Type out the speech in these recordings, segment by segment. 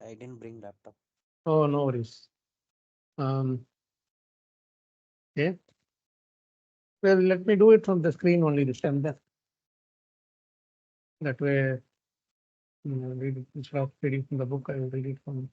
I didn't bring laptop. Oh, no worries. Um, okay. Well, let me do it from the screen only this time then. That way, read it instead of reading from the book, I will read it from.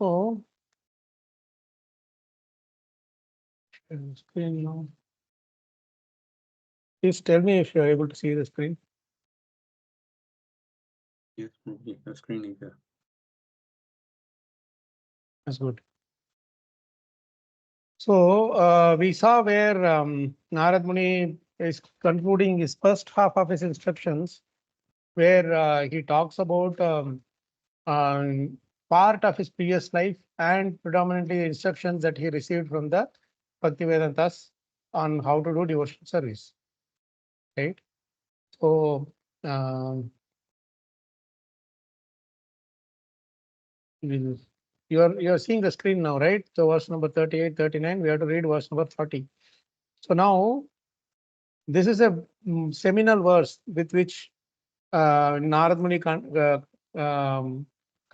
Oh, screen now. Please tell me if you are able to see the screen. Yes, the screen is there. That's good. So we saw where Narad Muni is concluding his first half of his instructions, where he talks about part of his previous life and predominantly instructions that he received from the Bhaktivedantas on how to do devotional service. Right. So um, you're seeing the screen now, right? So verse number 38, 39, we have to read verse number 40. So now this is a seminal verse with which Narad Muni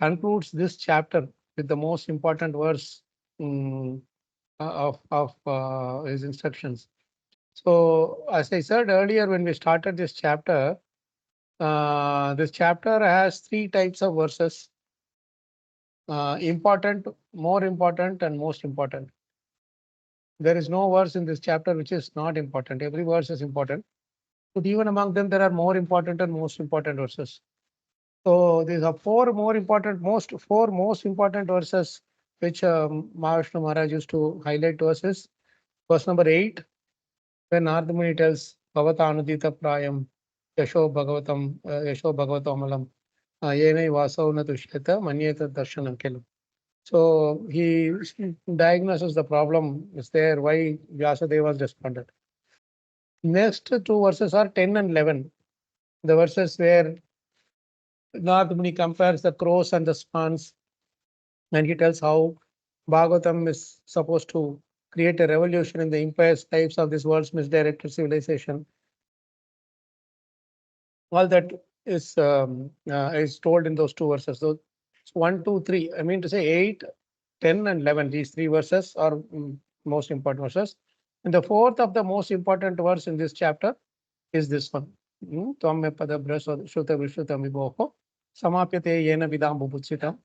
concludes this chapter with the most important verse um, of his instructions. So, as I said earlier, when we started this chapter has three types of verses: important, more important, and most important. There is no verse in this chapter which is not important. Every verse is important. But even among them, there are more important and most important verses. So these are four most important verses which Mahavishnu Maharaj used to highlight to us is verse number 8, when Narada Muni tells Bhavata Anudita Prayam Yasho Bhagavatomalam Yenai Vasavana Tushyata Manyeta Darshanam Kelam. So he diagnoses the problem is there, why Vyasadevas responded. Next two verses are 10 and 11. The verses where Narada Muni compares the crows and the swans, and he tells how Bhagavatam is supposed to create a revolution in the impious lives of this world's misdirected civilization. All that is told in those two verses. So 1, 2, 3. I mean to say 8, 10, and 11. These three verses are most important verses. And the fourth of the most important verse in this chapter is this one. Tvam me pada shuta vishrutam vibhoho samapyate yena vidam bubhutsitam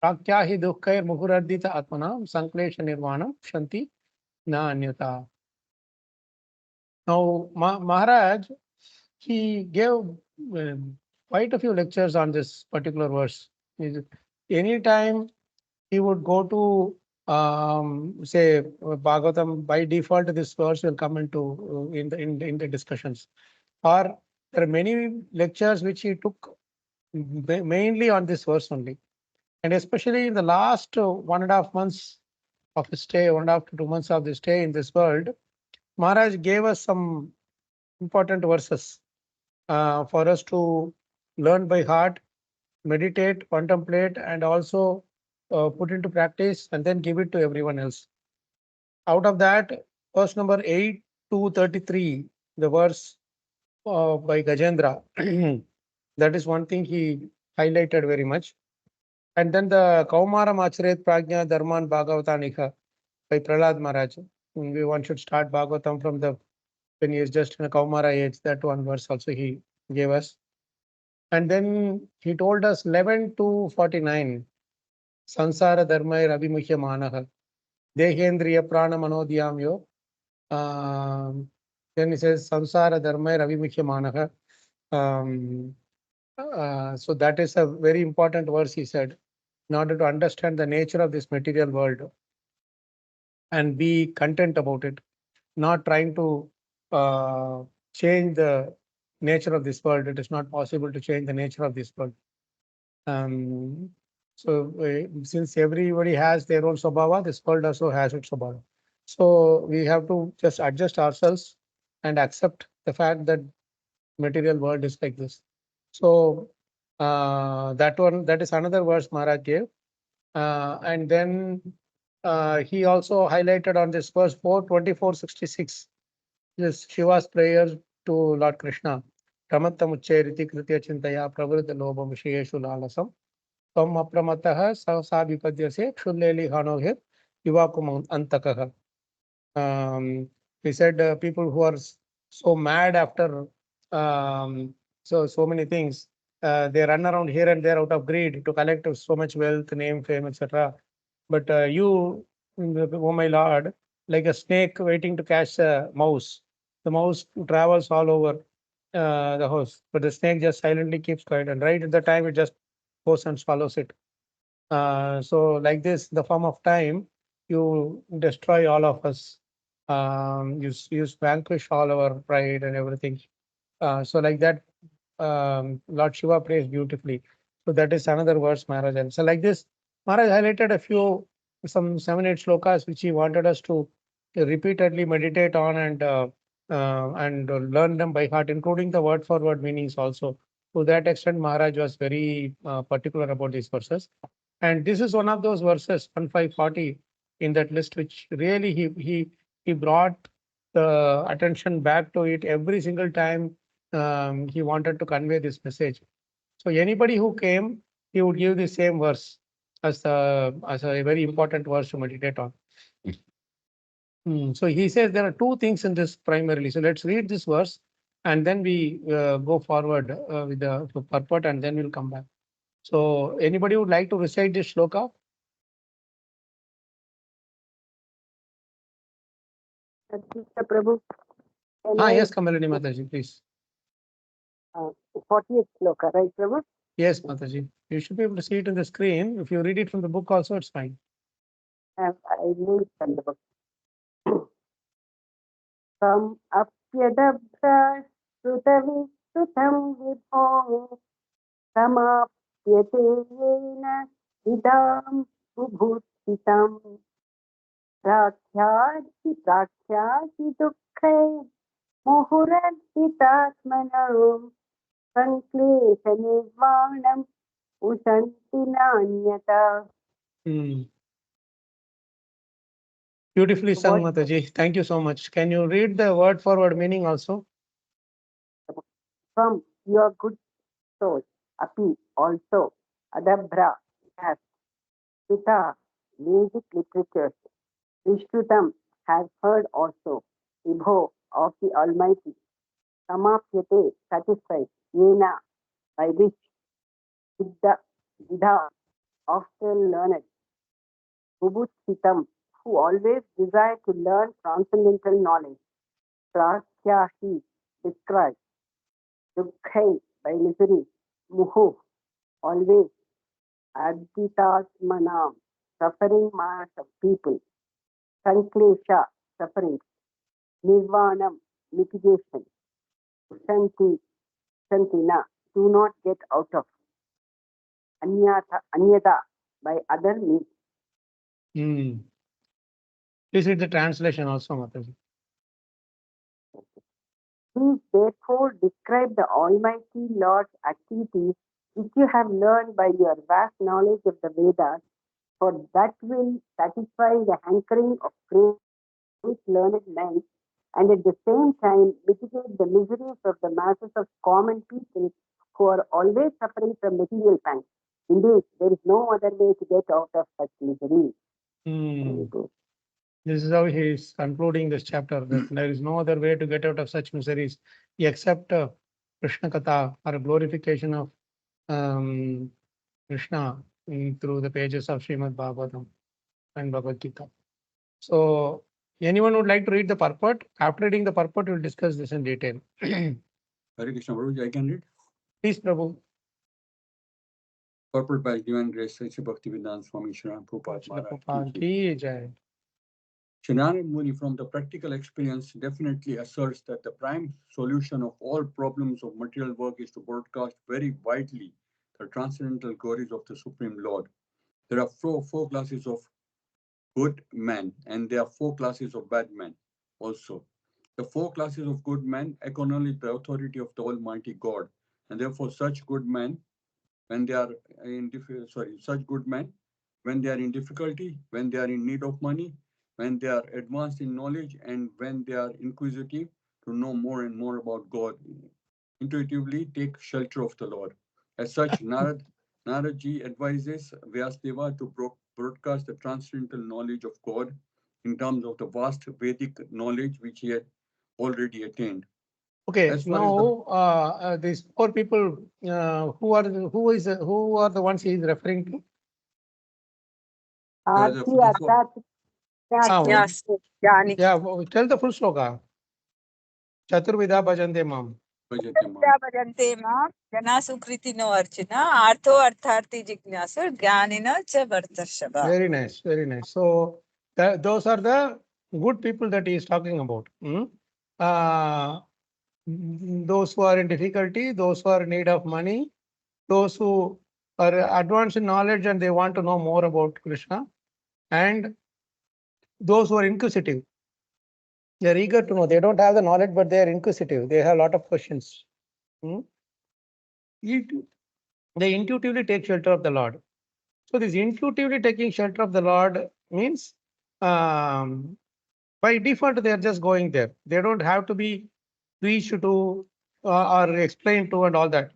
prakya hi dukkair muhurardita atmanam sanklesha nirvanam shanti na anyata. Now, Maharaj, he gave quite a few lectures on this particular verse. Anytime he would go to say Bhagavatam, by default this verse will come into in the discussions. Or there are many lectures which he took mainly on this verse only, and especially in the last 1.5 months of his stay, 1.5 to 2 months of the stay in this world, Maharaj gave us some important verses for us to learn by heart, meditate, contemplate, and also put into practice and then give it to everyone else. Out of that, verse number 8 to 33, the verse by Gajendra, that is one thing he highlighted very much. And then the Kaumaram Acharet Prajna Dharman Bhagavatanika by Prahlad Maharaj. One should start Bhagavatam from the when he is just in a Kaumara age. That one verse also he gave us. And then he told us 11 to 49. Sansara Dharmai Abhimukhya Manaha. Dehendriya Prana Manodhyamyo. Then he says Sansara Dharmai Abhimukhya Manaha. So that is a very important verse, he said, in order to understand the nature of this material world and be content about it, not trying to change the nature of this world. It is not possible to change the nature of this world. Um, since everybody has their own swabhava, this world also has its swabhava. So we have to just adjust ourselves and accept the fact that material world is like this. So that is another verse Maharaj gave. And then he also highlighted on this verse 4:24:66. This Shiva's prayer to Lord Krishna. Ramattamuccheriti kritya chintaya pravritta lobha vishayeshu lalasam. Tvam apramatah sa vipadyase kshuleli hanohir yuvakum antakah. He said people who are so mad after so many things, they run around here and there out of greed to collect so much wealth, name, fame, etc. But you, oh my Lord, like a snake waiting to catch a mouse. The mouse travels all over the house, but the snake just silently keeps quiet, and right at the time it just goes and swallows it. So like this, the form of time, you destroy all of us. You vanquish all our pride and everything. So like that, Lord Shiva prays beautifully. So that is another verse Maharaj. And so like this, Maharaj highlighted a few, some 7, 8 slokas which he wanted us to repeatedly meditate on and learn them by heart, including the word for word meanings also. To that extent, Maharaj was very particular about these verses. And this is one of those verses, 1540, in that list, which really he brought the attention back to it every single time he wanted to convey this message. So anybody who came, he would give the same verse as a very important verse to meditate on. So he says there are two things in this primarily. So let's read this verse and then we go forward with the purport and then we'll come back. So anybody would like to recite this shloka? Krishna Prabhu, can Yes, Kamalini Mataji, please. 40th sloka, right, Prabhu? Yes, Mataji. You should be able to see it on the screen. If you read it from the book also, it's fine. I read from the book. From apyadabhra srutavistutam vibho samapyate yena idam ubhutitam prakhyati dukkhe muhuradhitatmanam sanklesha nirvanam ushanti nanyata. Beautifully sung, What Mataji. Thank you so much. Can you read the word for word meaning also? from your good soul, api also, adabra, has, Sita, music literatures, Vishrutam, has heard also, Vibho of the Almighty, Samapyate, satisfied, Yena, by which, Siddha, Siddha, often learned, Bubuthitam, who always desire to learn transcendental knowledge, Prakhyahi, described, Dukkhai, by misery, Muhu, always, Adhitatmanam, suffering mass of people, Sanklesha, suffering, Nirvanam, mitigation, Shanti, Shantina, do not get out of, Anyata, by other means. Please read the translation also, Mataji. Please therefore describe the Almighty Lord's activities which you have learned by your vast knowledge of the Vedas, for that will satisfy the hankering of great learned men and at the same time mitigate the miseries of the masses of common people who are always suffering from material pangs. Indeed, there is no other way to get out of such misery. This is how he is concluding this chapter. That there is no other way to get out of such miseries except Krishna Katha, or a glorification of Krishna through the pages of Srimad Bhagavatam and Bhagavad Gita. So, anyone would like to read the purport? After reading the purport, we'll discuss this in detail. Hare Krishna, Prabhuji, I can read. Please, Prabhu. Purport by Divine Grace, Sri Bhaktivedanta Swami Sri Prabhupada Maharaj Prabhupada ki jai. ki jai. Narada Muni, from the practical experience, definitely asserts that the prime solution of all problems of material work is to broadcast very widely the transcendental glories of the Supreme Lord. There are four classes of good men, and there are four classes of bad men also. The four classes of good men acknowledge the authority of the Almighty God, and therefore such good men, when they are such good men, when they are in difficulty, when they are in need of money, when they are advanced in knowledge, and when they are inquisitive to know more and more about God, intuitively take shelter of the Lord. As such, Naradji advises Vyasdeva to broadcast the transcendental knowledge of God in terms of the vast Vedic knowledge which he had already attained. Okay, As far as the now these four people, who are the ones he is referring to? Arthi, the four Arthat, Jnati. Yes, Jnani. Yeah, tell the full sloka. Chaturvida bhajante mam. Bhajate Bhajante ma jana sukritino archana artho artharthi jignasur jnanina cha vartarshava. Very nice, very nice. So those are the good people that he is talking about. Uh, those who are in difficulty, those who are in need of money, those who are advanced in knowledge and they want to know more about Krishna, and those who are inquisitive. They are eager to know. They don't have the knowledge, but they are inquisitive. They have a lot of questions. Hmm? They intuitively take shelter of the Lord. So this intuitively taking shelter of the Lord means by default they are just going there. They don't have to be preached to or explained to and all that.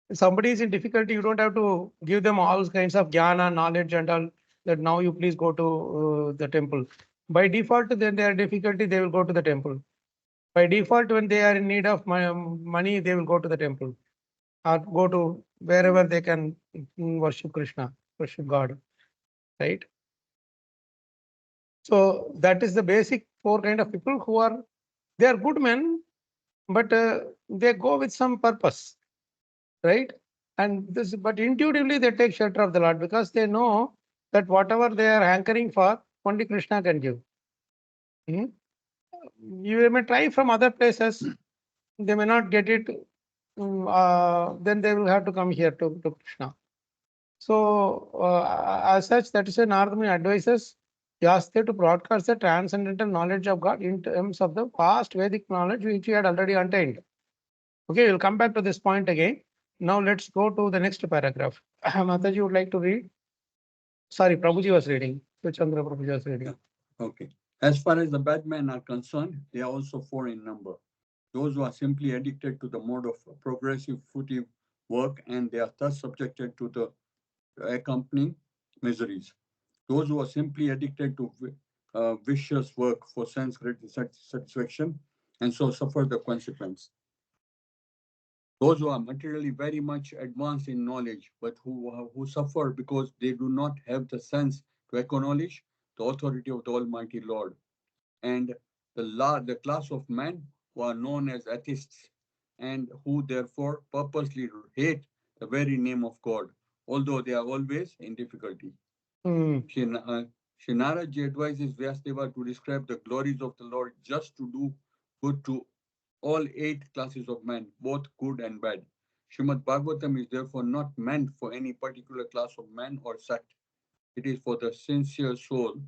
If somebody is in difficulty, you don't have to give them all kinds of jnana, knowledge and all that now you please go to the temple. By default, then they are difficulty, they will go to the temple. By default, when they are in need of money, they will go to the temple or go to wherever they can worship Krishna, worship God, right? So that is the basic four kind of people who are, they are good men, but they go with some purpose, right? And this, but intuitively they take shelter of the Lord because they know that whatever they are hankering for, only Krishna can give. Hmm? You may try from other places, they may not get it, then they will have to come here to Krishna. So, as such, that is why Narada Muni advises Vyasdev to broadcast the transcendental knowledge of God in terms of the past Vedic knowledge which he had already attained. Okay, we'll come back to this point again. Now, let's go to the next paragraph. Mataji would like to read. Sorry, Prabhuji was reading. Chandra Prabhuji was reading. Okay. As far as the bad men are concerned, they are also four in number. Those who are simply addicted to the mode of progressive footive work and they are thus subjected to the accompanying miseries. Those who are simply addicted to vicious work for sense satisfaction and so suffer the consequence. Those who are materially very much advanced in knowledge, but who suffer because they do not have the sense to acknowledge the authority of the Almighty Lord. And the class of men who are known as atheists and who therefore purposely hate the very name of God, although they are always in difficulty. Hmm. Shinaraji advises Vyasdeva to describe the glories of the Lord just to do good to all eight classes of men, both good and bad. Srimad Bhagavatam is therefore not meant for any particular class of men or sect. It is for the sincere soul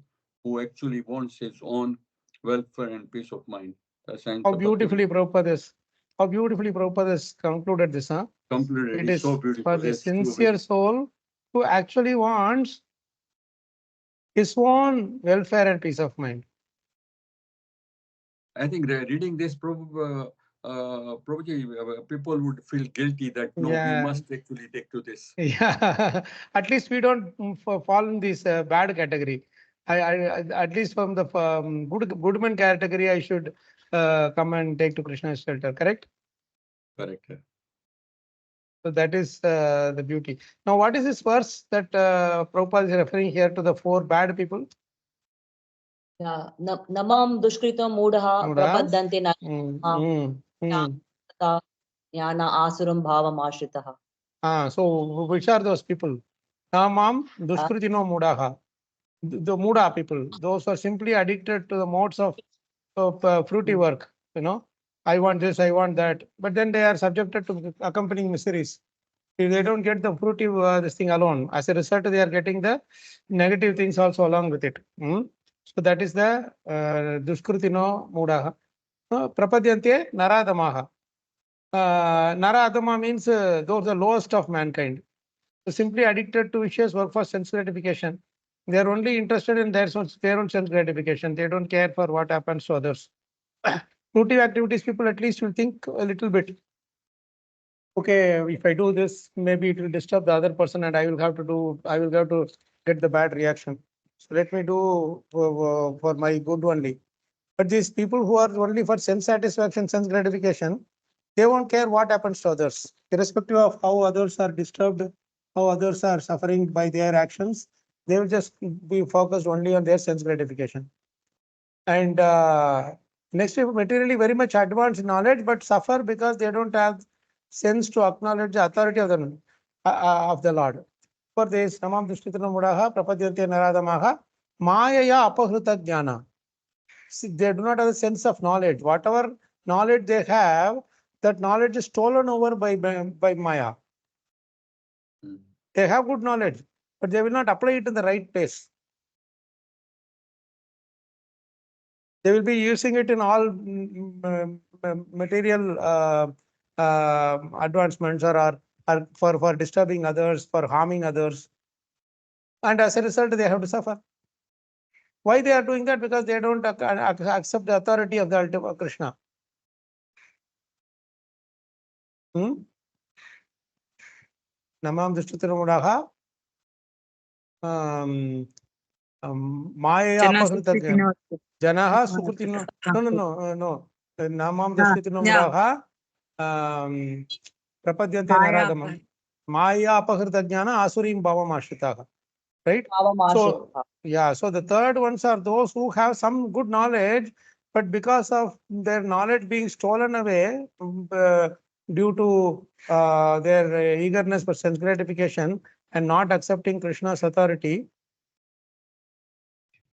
who actually wants his own welfare and peace of mind. How beautifully Prabhupada has concluded this, huh? Concluded. It It's is so for beautiful. the It's sincere soul who actually wants his own welfare and peace of mind. I think reading this, probably people would feel guilty that no, we must actually take to this. Yeah, at least we don't fall in this bad category. At least from the goodman category, I should come and take to Krishna's shelter. Correct? Correct. So that is the beauty. Now, what is this verse that Prabhupada is referring here to the four bad people? Namam dushkrita mudha prapaddante jnana asuram bhavam ashritaha. So which are those people? Namam dushkritino mudaha. the Muda people, those who are simply addicted to the modes of fruity work. I want this, I want that, but then they are subjected to accompanying miseries. If they don't get the fruity this thing alone, as a result, they are getting the negative things also along with it. So that is the Duskritino Mudaha. Prapadyante Naradamaha. Naradama means those are lowest of mankind. So simply addicted to vicious work for sense gratification. They are only interested in their own self gratification. They don't care for what happens to others. Fruitive activities, people at least will think a little bit. Okay, if I do this, maybe it will disturb the other person, and I will have to get the bad reaction. So let me do for my good only. But these people who are only for sense satisfaction, sense gratification, they won't care what happens to others, irrespective of how others are disturbed, how others are suffering by their actions. They will just be focused only on their sense gratification. And next, materially very much advanced knowledge, but suffer because they don't have sense to acknowledge the authority of the Lord. For this, Namam Dushtitana Mudaha, Prapadyante Naradamaha, Mayaya Apahruta Jnana. They do not have a sense of knowledge. Whatever knowledge they have, that knowledge is stolen over by Maya. They have good knowledge, but they will not apply it in the right place. They will be using it in all material advancements or for disturbing others, for harming others. And as a result, they have to suffer. Why they are doing that? Because they don't accept the authority of the ultimate Krishna. Namam Dushtitiramudaha. Maya Apahritagya. Janaha Sukrutino. No. Namam Dushtitiramudaha. Prapadyante Naradamam. Maya Apahritagnyana Asurim Bhavam Ashritaha. Right? So, yeah, so the third ones are those who have some good knowledge, but because of their knowledge being stolen away due to their eagerness for sense gratification and not accepting Krishna's authority,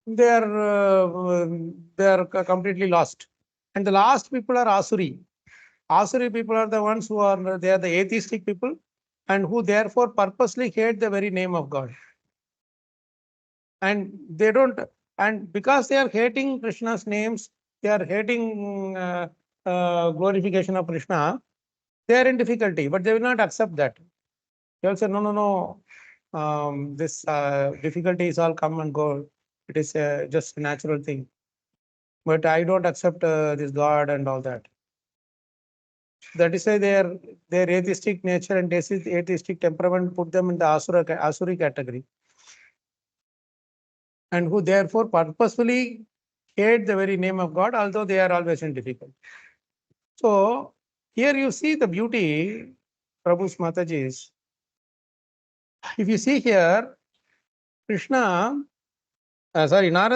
they are completely lost. And the last people are Asuri. Asuri people are the ones they are the atheistic people and who therefore purposely hate the very name of God. And they don't, and because they are hating Krishna's names, they are hating glorification of Krishna, they are in difficulty, but they will not accept that. They will say, no. This difficulties all come and go. It is just a natural thing. But I don't accept this God and all that. That is why their atheistic nature and atheistic temperament put them in the Asuri category. And who therefore purposefully hate the very name of God, although they are always in difficulty. So here you see the beauty, Prabhu's Mataji's. If you see here, Narad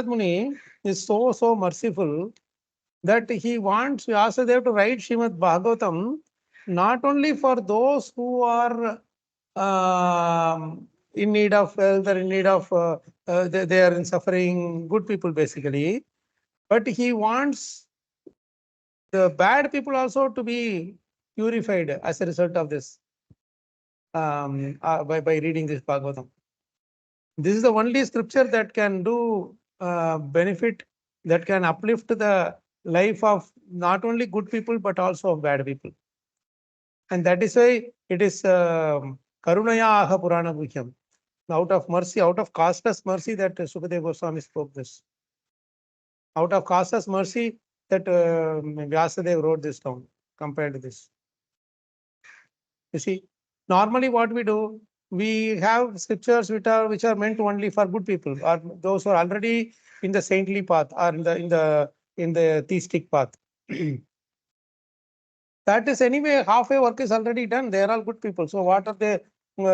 Muni is so merciful that he wants Vyasadeva to write Srimad Bhagavatam not only for those who are in need of wealth or in need of they are in suffering, good people basically, but he wants the bad people also to be purified as a result of this by reading this Bhagavatam. This is the only scripture that can do benefit, that can uplift the life of not only good people but also of bad people. And that is why it is Karunaya Aha Purana Guhyam. Out of mercy, out of costless mercy that Sukadeva Goswami spoke this. Out of costless mercy that Vyasadeva wrote this down, compared to this. You see, normally what we do, we have scriptures which are meant only for good people or those who are already in the saintly path or in the theistic path. That is anyway, halfway work is already done. They are all good people. So what are they? By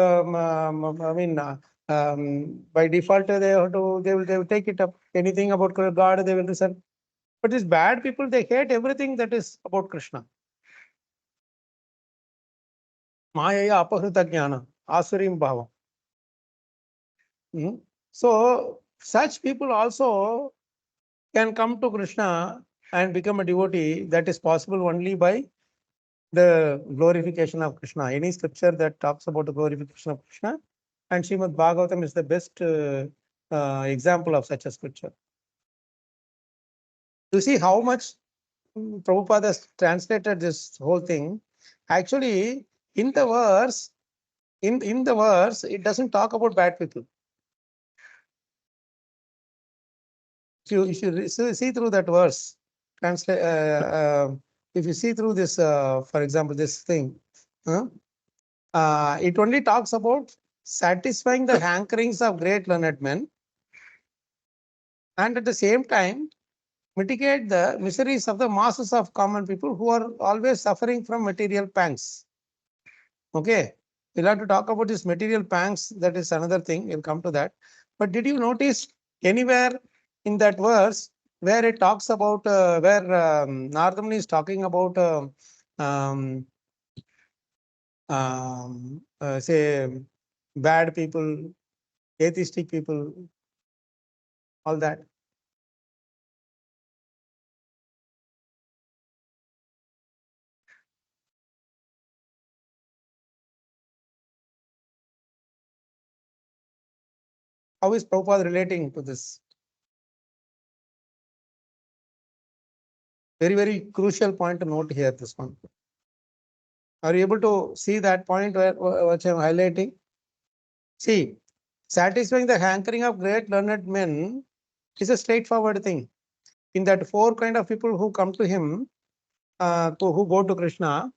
default, they will take it up. Anything about God, they will listen. But these bad people, they hate everything that is about Krishna. Mayaya Apahrita Jnana, Asurim Bhava. So such people also can come to Krishna and become a devotee. That is possible only by the glorification of Krishna. Any scripture that talks about the glorification of Krishna, and Srimad Bhagavatam is the best example of such a scripture. You see how much Prabhupada has translated this whole thing. Actually, in the verse, in the verse, it doesn't talk about bad people. If you see through that verse, translate. If you see through this, for example, this thing, it only talks about satisfying the hankerings of great learned men, and at the same time mitigate the miseries of the masses of common people who are always suffering from material pangs. Okay, we'll have to talk about this material pangs. That is another thing. We'll come to that. But did you notice anywhere in that verse where it talks about where Narada Muni is talking about say bad people, atheistic people, all that? How is Prabhupada relating to this? Very, very crucial point to note here, this one. Are you able to see that point where which I'm highlighting? See, satisfying the hankering of great learned men is a straightforward thing. In that four kind of people who come to him, who go to Krishna,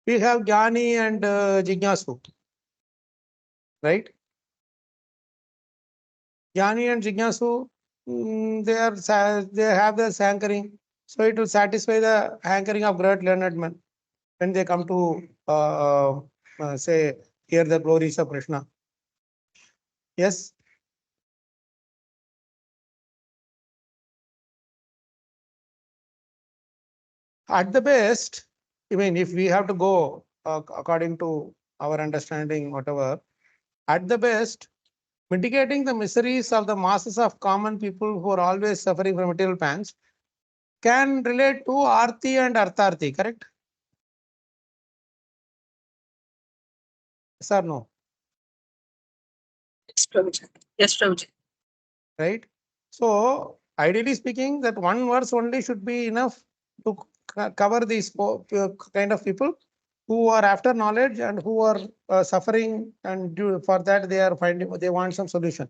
we have Jnani and Jignasu, right? Jnani and Jignasu, they have the hankering, so it will satisfy the hankering of great learned men when they come to say hear the glories of Krishna. Yes. At the best, I mean, if we have to go according to our understanding, whatever, at the best, mitigating the miseries of the masses of common people who are always suffering from material pangs can relate to Arti and Artharti, correct? Yes or no? Yes, Prabhuji. Yes, Prabhuji. Right? So, ideally speaking, that one verse only should be enough to cover these kind of people who are after knowledge and who are suffering, and for that they want some solution.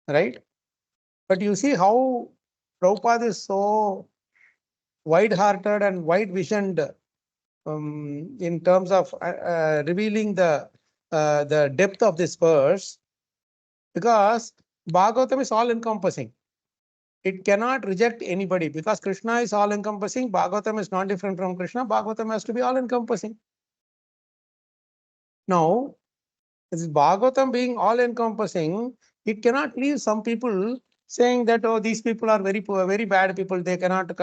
Right? But you see how Prabhupada is so wide-hearted and wide-visioned in terms of revealing the depth of this verse, because Bhagavatam is all-encompassing. It cannot reject anybody because Krishna is all-encompassing. Bhagavatam is not different from Krishna. Bhagavatam has to be all-encompassing. Now, this Bhagavatam being all-encompassing, it cannot leave some people saying that, oh, these people are very poor, very bad people. They cannot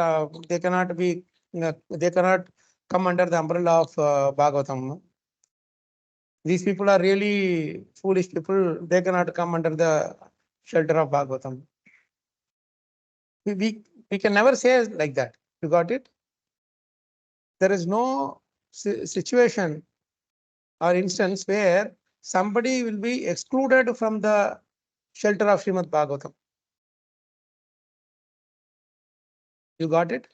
be, they cannot come under the umbrella of Bhagavatam. These people are really foolish people. They cannot come under the shelter of Bhagavatam. We can never say like that. You got it? There is no situation or instance where somebody will be excluded from the shelter of Srimad Bhagavatam. You got it?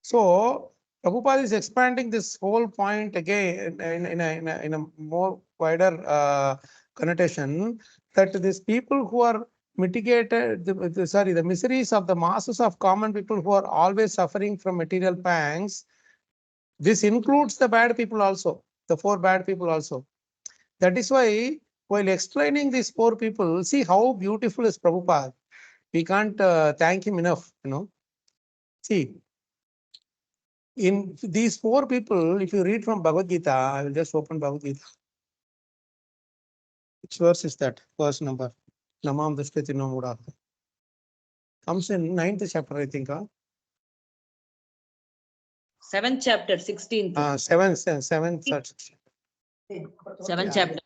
So Prabhupada is expanding this whole point again in a more wider connotation, that these people who are mitigated, the miseries of the masses of common people who are always suffering from material pangs, this includes the bad people also, the four bad people also. That is why, while explaining these four people, see how beautiful is Prabhupada. We can't thank him enough, See, in these four people, if you read from Bhagavad Gita, I will just open Bhagavad Gita. Which verse is that? Verse number. Namam Dashkati Namura. Comes in 9th chapter, I think. 7th chapter, 16th. 7th. Seven chapter.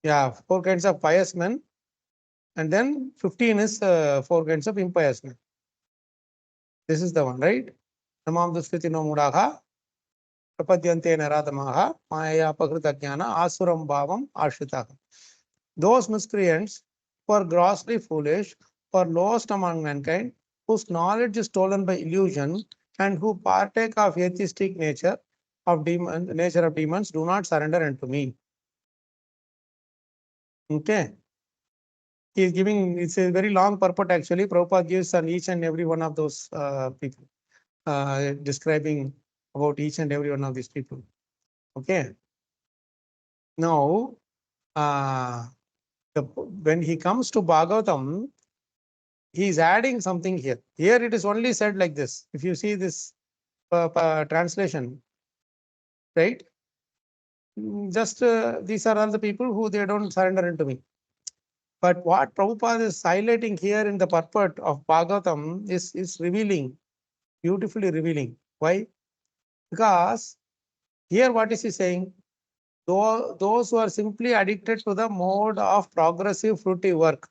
Yeah, 4 kinds of pious men. And then 15 is 4 kinds of impious men. This is the one, right? Namam Duskritino Mudaha, Prapadyante Naradamaha, Maya Pakritagyana, Asuram Bhavam, Ashitaha. Those miscreants who are grossly foolish, who are lowest among mankind, whose knowledge is stolen by illusion, and who partake of atheistic nature of demons, do not surrender unto me. Okay. He is giving, it's a very long purport actually. Prabhupada gives on each and every one of those people, describing about each and every one of these people. Okay. Now, when he comes to Bhagavatam, he is adding something here. Here it is only said like this. If you see this translation, right? Just these are all the people who they don't surrender into me. But what Prabhupada is highlighting here in the purport of Bhagavatam is revealing, beautifully revealing. Why? Because here what is he saying? Those who are simply addicted to the mode of progressive fruitive work.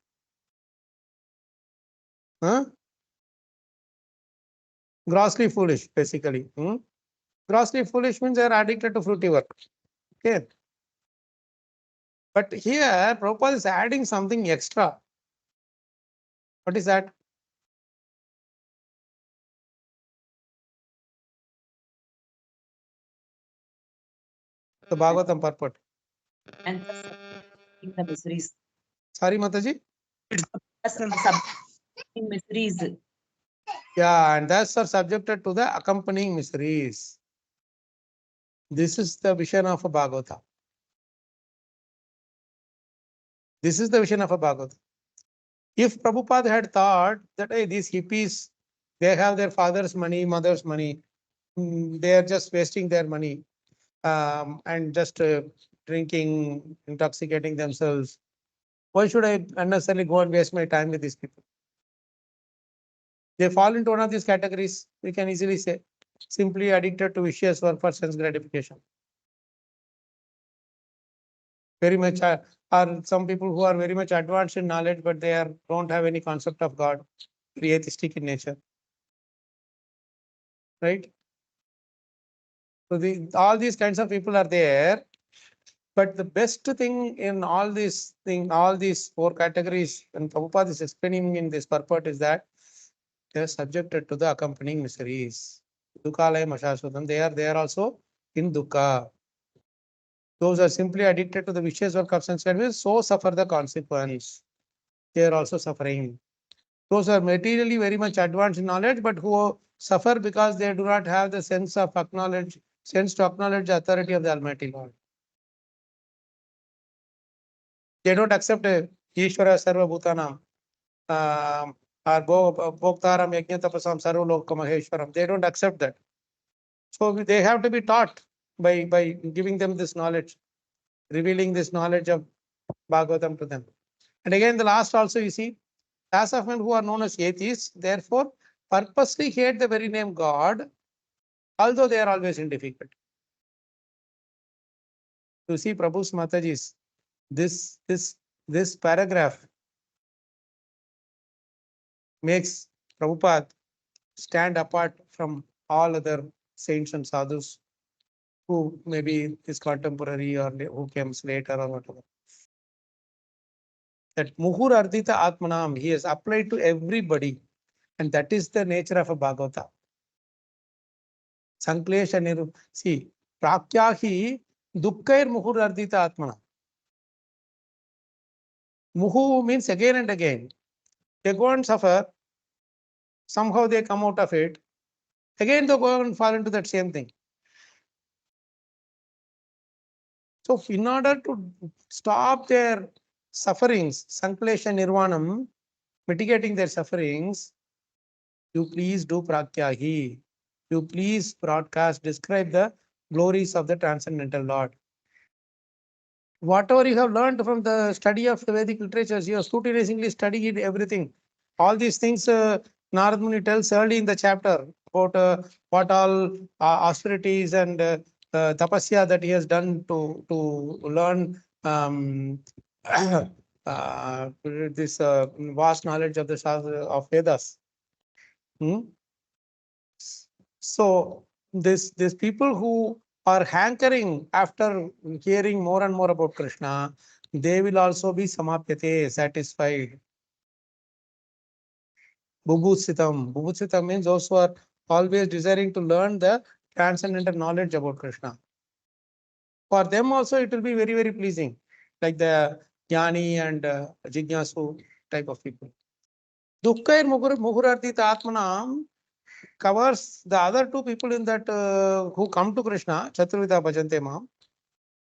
Grossly foolish, basically. Grossly foolish means they are addicted to fruitive work. Okay. But here, Prabhupada is adding something extra. What is that? The Bhagavatam purport. And in the miseries. Sorry, Mataji? Miseries. Yeah, and thus are subjected to the accompanying miseries. This is the vision of a Bhagavata. This is the vision of a Bhagavata. If Prabhupada had thought that hey, these hippies, they have their father's money, mother's money, they are just wasting their money and just drinking, intoxicating themselves. Why should I unnecessarily go and waste my time with these people? They fall into one of these categories, we can easily say, simply addicted to vicious work for sense gratification. Very much are some people who are very much advanced in knowledge, but they don't have any concept of God, atheistic in nature. Right? So all these kinds of people are there. But the best thing in all these 4 categories, and Prabhupada is explaining in this purport, is that they are subjected to the accompanying miseries. Dukkalaya Mashasudam, they are there also in dukkha. Those are simply addicted to the vicious work of sense service, so suffer the consequence. They are also suffering. Those are materially very much advanced in knowledge, but who suffer because they do not have the sense to acknowledge the authority of the Almighty Lord. They don't accept Ishvara Sarva Bhutanam or Bhoktaram Yajna Tapasam Sarva Loka Maheshwaram. They don't accept that. So they have to be taught by giving them this knowledge, revealing this knowledge of Bhagavatam to them. And again, the last also you see, class of men who are known as atheists, therefore purposely hate the very name God, although they are always in difficulty. You see, Prabhu's Mataji's, this paragraph makes Prabhupada stand apart from all other saints and sadhus who maybe is contemporary or who comes later or whatever. That Muhur Ardita Atmanam, he has applied to everybody, and that is the nature of a Bhagavata. Sanklesha Niru. See, Prakyahi Dukkair Muhur Ardita Atmana. Muhu means again and again. They go and suffer. Somehow they come out of it. Again they go and fall into that same thing. So in order to stop their sufferings, Sanklesha Nirvanam, mitigating their sufferings, you please do Prakyahi. You please broadcast, describe the glories of the Transcendental Lord. Whatever you have learned from the study of the Vedic literatures, you have scrutinizingly studied everything. All these things Narada Muni tells early in the chapter, about what all austerities and tapasya that he has done to learn this vast knowledge of the of Vedas. Hmm? So this people who are hankering after hearing more and more about Krishna, they will also be samapyate, satisfied. Bubhutsitam. Bubhutsitam means those who are always desiring to learn the transcendental knowledge about Krishna. For them also it will be very, very pleasing, like the Jnani and Jignasu type of people. Dukkha Muhurardita Atmanam covers the other two people in that who come to Krishna, Chaturvida Bhajante Mam,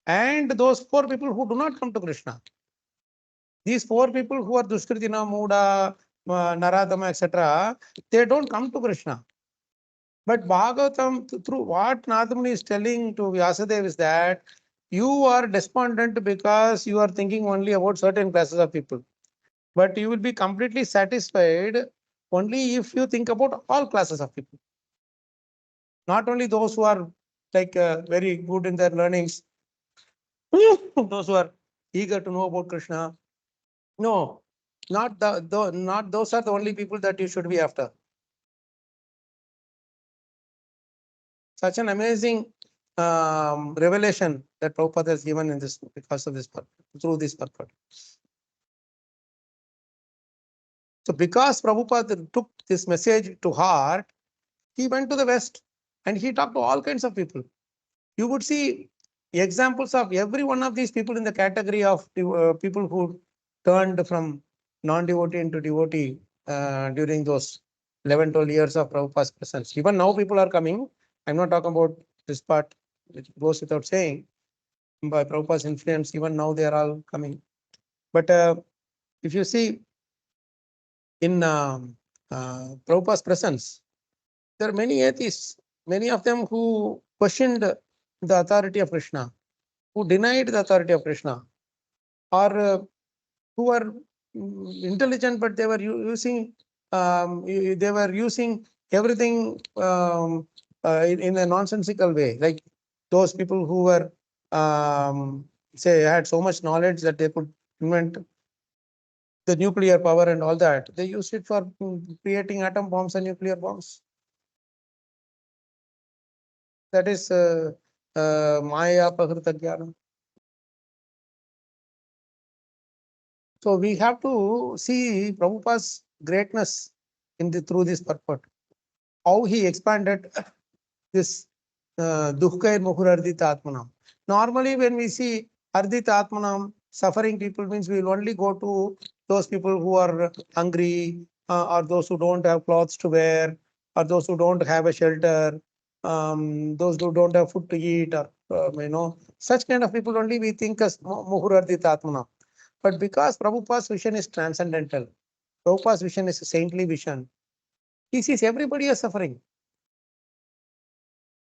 and those four people who do not come to Krishna. These four people who are Duskritina, Muda, Naradama, etc., they don't come to Krishna. But Bhagavatam, through what Nadamuni is telling to Vyasadeva is that you are despondent because you are thinking only about certain classes of people. But you will be completely satisfied only if you think about all classes of people. Not only those who are like very good in their learnings, those who are eager to know about Krishna. No, not those are the only people that you should be after. Such an amazing revelation that Prabhupada has given in this because of this through this purport. So because Prabhupada took this message to heart, he went to the West and he talked to all kinds of people. You would see examples of every one of these people in the category of people who turned from non-devotee into devotee during those 11, 12 years of Prabhupada's presence. Even now people are coming. I'm not talking about this part, which goes without saying. By Prabhupada's influence, even now they are all coming. But if you see in Prabhupada's presence, there are many atheists, many of them who questioned the authority of Krishna, who denied the authority of Krishna, or who are intelligent, but they were using everything in a nonsensical way. Like those people who were say had so much knowledge that they could invent the nuclear power and all that. They used it for creating atom bombs and nuclear bombs. That is Maya Prakrita Jnana. So we have to see Prabhupada's greatness in through this purport. How he expanded this Dukkha Muhur Ardita Atmanam. Normally, when we see Ardita Atmanam, suffering people means we will only go to those people who are hungry, or those who don't have clothes to wear, or those who don't have a shelter, those who don't have food to eat, or such kind of people only we think as Muhur Ardita Atmanam. But because Prabhupada's vision is transcendental, Prabhupada's vision is a saintly vision, he sees everybody as suffering.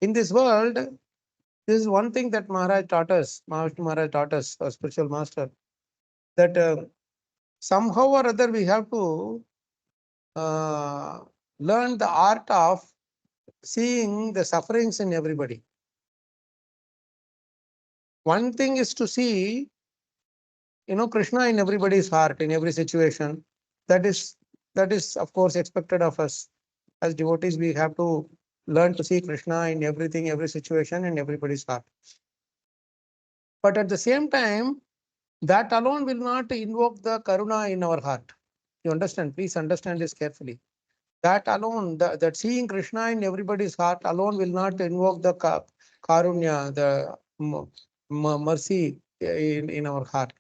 In this world, this is one thing that Maharaj taught us, Maharaj taught us, our spiritual master, that somehow or other we have to learn the art of seeing the sufferings in everybody. One thing is to see, Krishna in everybody's heart, in every situation. That is, of course, expected of us. As devotees, we have to learn to see Krishna in everything, every situation, in everybody's heart. But at the same time, that alone will not invoke the karuna in our heart. You understand? Please understand this carefully. That alone, that seeing Krishna in everybody's heart alone will not invoke the karunya, the mercy in our heart.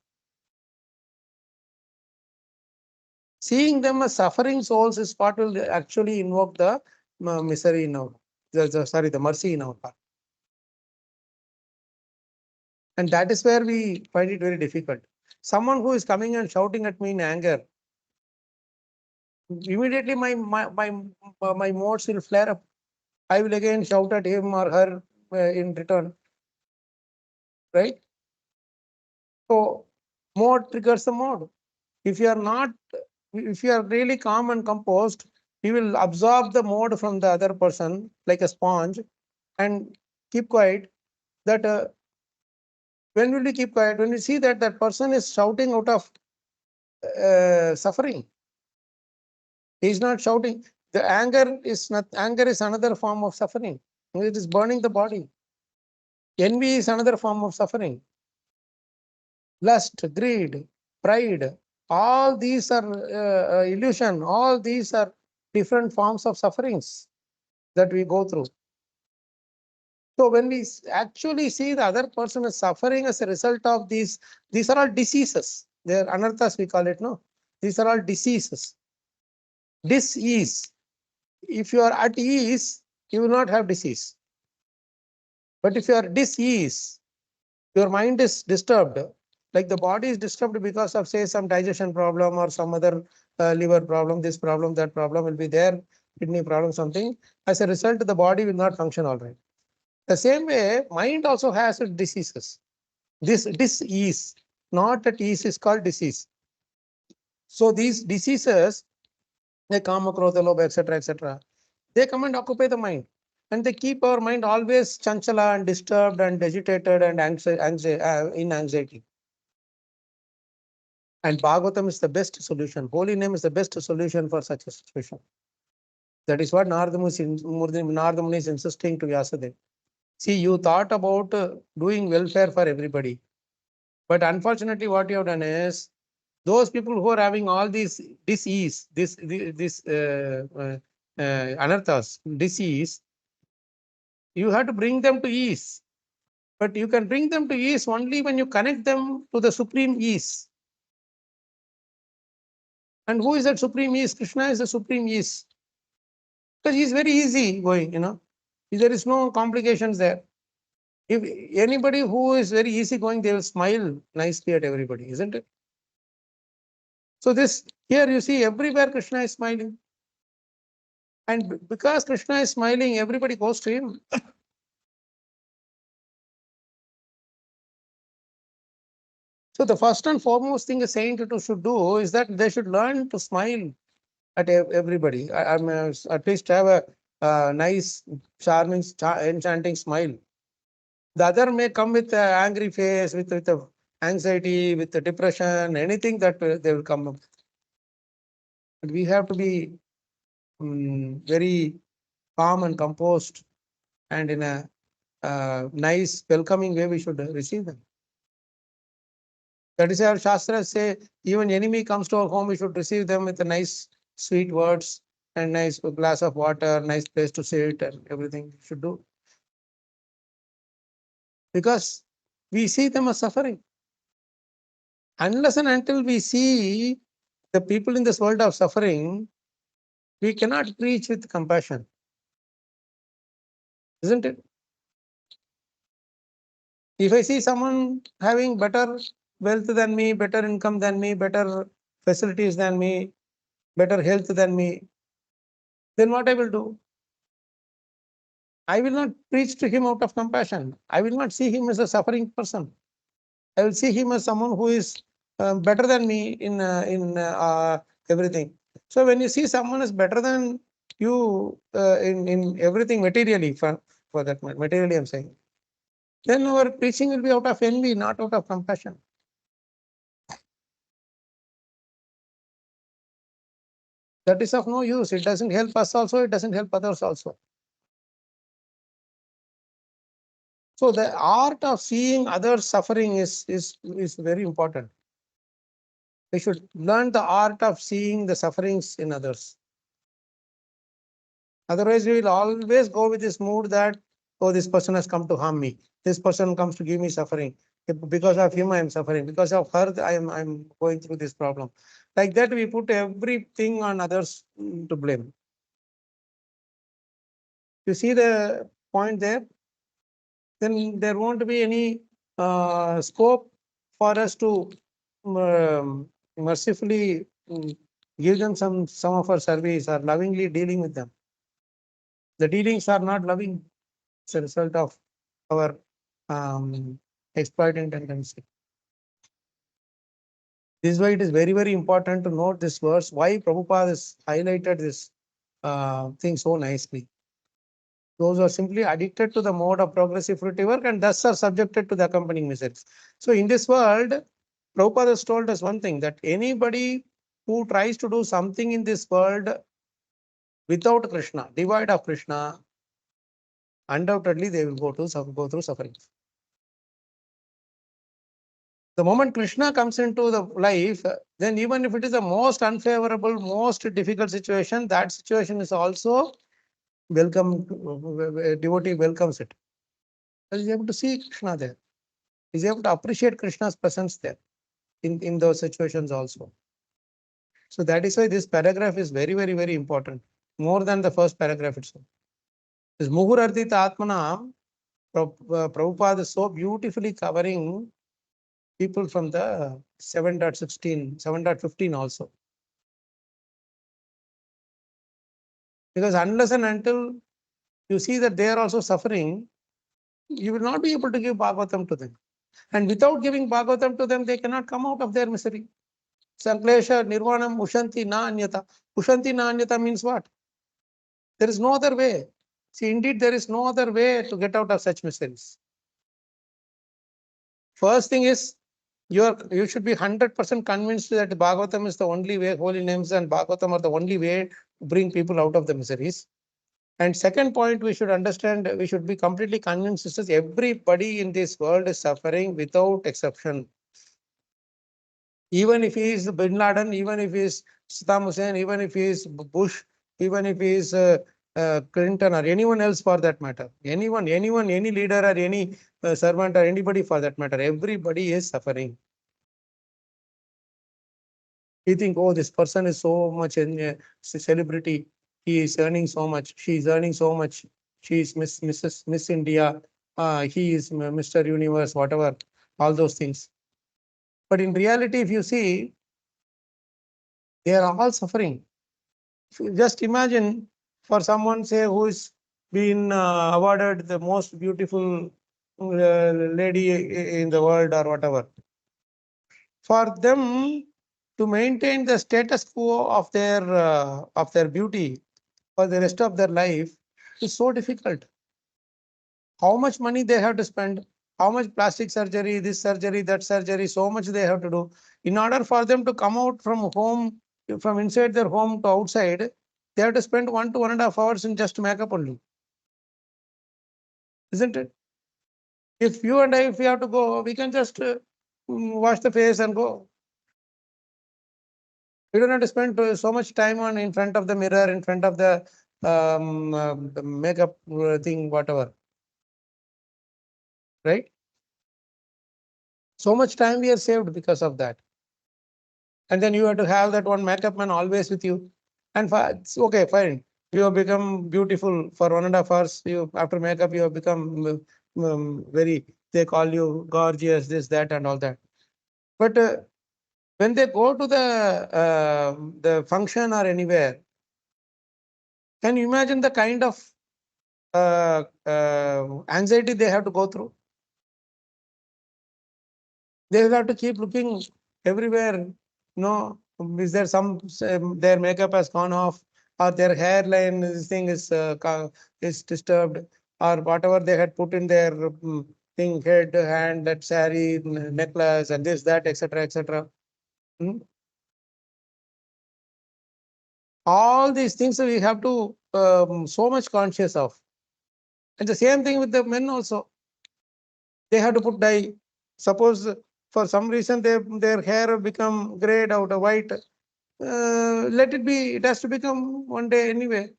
Seeing them as suffering souls is what will actually invoke the misery in our, the mercy in our heart. And that is where we find it very difficult. Someone who is coming and shouting at me in anger, immediately my modes will flare up. I will again shout at him or her in return. Right? So mode triggers the mode. If you are really calm and composed, he will absorb the mode from the other person like a sponge and keep quiet. That when will you keep quiet? When you see that that person is shouting out of suffering. He is not shouting. The anger is not, anger is another form of suffering. It is burning the body. Envy is another form of suffering. Lust, greed, pride, all these are illusion. All these are different forms of sufferings that we go through. So when we actually see the other person is suffering as a result of these are all diseases. They are anarthas, we call it, no? These are all diseases. Dis-ease. If you are at ease, you will not have disease. But if you are dis-ease, your mind is disturbed, like the body is disturbed because of, say, some digestion problem or some other liver problem, this problem, that problem will be there, kidney problem, something. As a result, the body will not function all right. The same way, mind also has its diseases. This dis-ease, not at ease, is called disease. So these diseases, like kama, krodha, lobha, etc., they come and occupy the mind. And they keep our mind always chanchala and disturbed and agitated and in anxiety. And Bhagavatam is the best solution. Holy name is the best solution for such a situation. That is what Narada Muni is insisting to Vyasadeva. See, you thought about doing welfare for everybody. But unfortunately, what you have done is, those people who are having all these disease, anarthas, disease, you have to bring them to ease. But you can bring them to ease only when you connect them to the supreme ease. And who is that supreme ease? Krishna is the supreme ease. Because he is very easy going, There is no complications there. If anybody who is very easy going, they will smile nicely at everybody, isn't it? So this here you see everywhere Krishna is smiling. And because Krishna is smiling, everybody goes to him. So the first and foremost thing a saint should do is that they should learn to smile at everybody. At least have a nice, charming, enchanting smile. The other may come with an angry face, with anxiety, with the depression, anything that they will come up. But we have to be very calm and composed, and in a nice, welcoming way, we should receive them. That is our Shastras say, even enemy comes to our home, we should receive them with a nice, sweet words and nice glass of water, nice place to sit, and everything we should do. Because we see them as suffering. Unless and until we see the people in this world of suffering, we cannot preach with compassion. Isn't it? If I see someone having better wealth than me, better income than me, better facilities than me, better health than me, then what I will do? I will not preach to him out of compassion. I will not see him as a suffering person. I will see him as someone who is better than me in everything. So when you see someone is better than you in everything materially, for that matter, materially I'm saying, then our preaching will be out of envy, not out of compassion. That is of no use. It doesn't help us also. It doesn't help others also. So the art of seeing others suffering is very important. We should learn the art of seeing the sufferings in others. Otherwise, we will always go with this mood that, oh, this person has come to harm me. This person comes to give me suffering. Because of him, I am suffering. Because of her, I'm going through this problem. Like that, we put everything on others to blame. You see the point there? Then there won't be any scope for us to mercifully give them some of our service or lovingly dealing with them. The dealings are not loving. It's a result of our exploiting tendency. This is why it is very, very important to note this verse. Why Prabhupada has highlighted this things so nicely. Those who are simply addicted to the mode of progressive fruitive work and thus are subjected to the accompanying miseries. So in this world, Prabhupada has told us one thing, that anybody who tries to do something in this world without Krishna, devoid of Krishna, undoubtedly they will go through suffering. The moment Krishna comes into the life, then even if it is the most unfavorable, most difficult situation, that situation is also welcome. Devotee welcomes it. He is able to see Krishna there. He is able to appreciate Krishna's presence there in those situations also. So that is why this paragraph is very, very, very important, more than the first paragraph itself. This Muhurardita Atmanam, Prabhupada is so beautifully covering people from the 7.16, 7.15 also. Because unless and until you see that they are also suffering, you will not be able to give Bhagavatam to them. And without giving Bhagavatam to them, they cannot come out of their misery. Sanklesha, Nirvanam, Ushanti, Na Anyata. Ushanti, Na Anyata means what? There is no other way. See, indeed, there is no other way to get out of such miseries. First thing is, you should be 100% convinced that Bhagavatam is the only way, holy names and Bhagavatam are the only way to bring people out of the miseries. And second point, we should understand, we should be completely convinced that everybody in this world is suffering without exception. Even if he is Bin Laden, even if he is Saddam Hussein, even if he is Bush, even if he is Clinton or anyone else for that matter, anyone, any leader or any servant or anybody for that matter, everybody is suffering. You think, oh, this person is so much in celebrity, he is earning so much, she is earning so much, she is Miss India, he is Mr. Universe, whatever, all those things. But in reality, if you see, they are all suffering. Just imagine for someone, say, who is been awarded the most beautiful lady in the world or whatever. For them to maintain the status quo of their beauty for the rest of their life is so difficult. How much money they have to spend, how much plastic surgery, this surgery, that surgery, so much they have to do. In order for them to come out from home, from inside their home to outside, they have to spend 1 to 1.5 hours in just makeup only. Isn't it? If you and I, if we have to go, we can just wash the face and go. We don't have to spend so much time on in front of the mirror, in front of the makeup thing, whatever. Right? So much time we are saved because of that. And then you have to have that one makeup man always with you. And it's okay, fine. You have become beautiful for 1.5 hours. You after makeup, you have become very. They call you gorgeous, this, that, and all that. But when they go to the function or anywhere, can you imagine the kind of anxiety they have to go through? They will have to keep looking everywhere. No, is there their makeup has gone off, or their hairline, this thing is disturbed, or whatever they had put in their thing, head, hand, that sari, necklace, and this, that, etc., etc. All these things we have to so much conscious of. And the same thing with the men also. They have to put dye. Suppose for some reason their hair become grayed out or white. Let it be. It has to become one day anyway.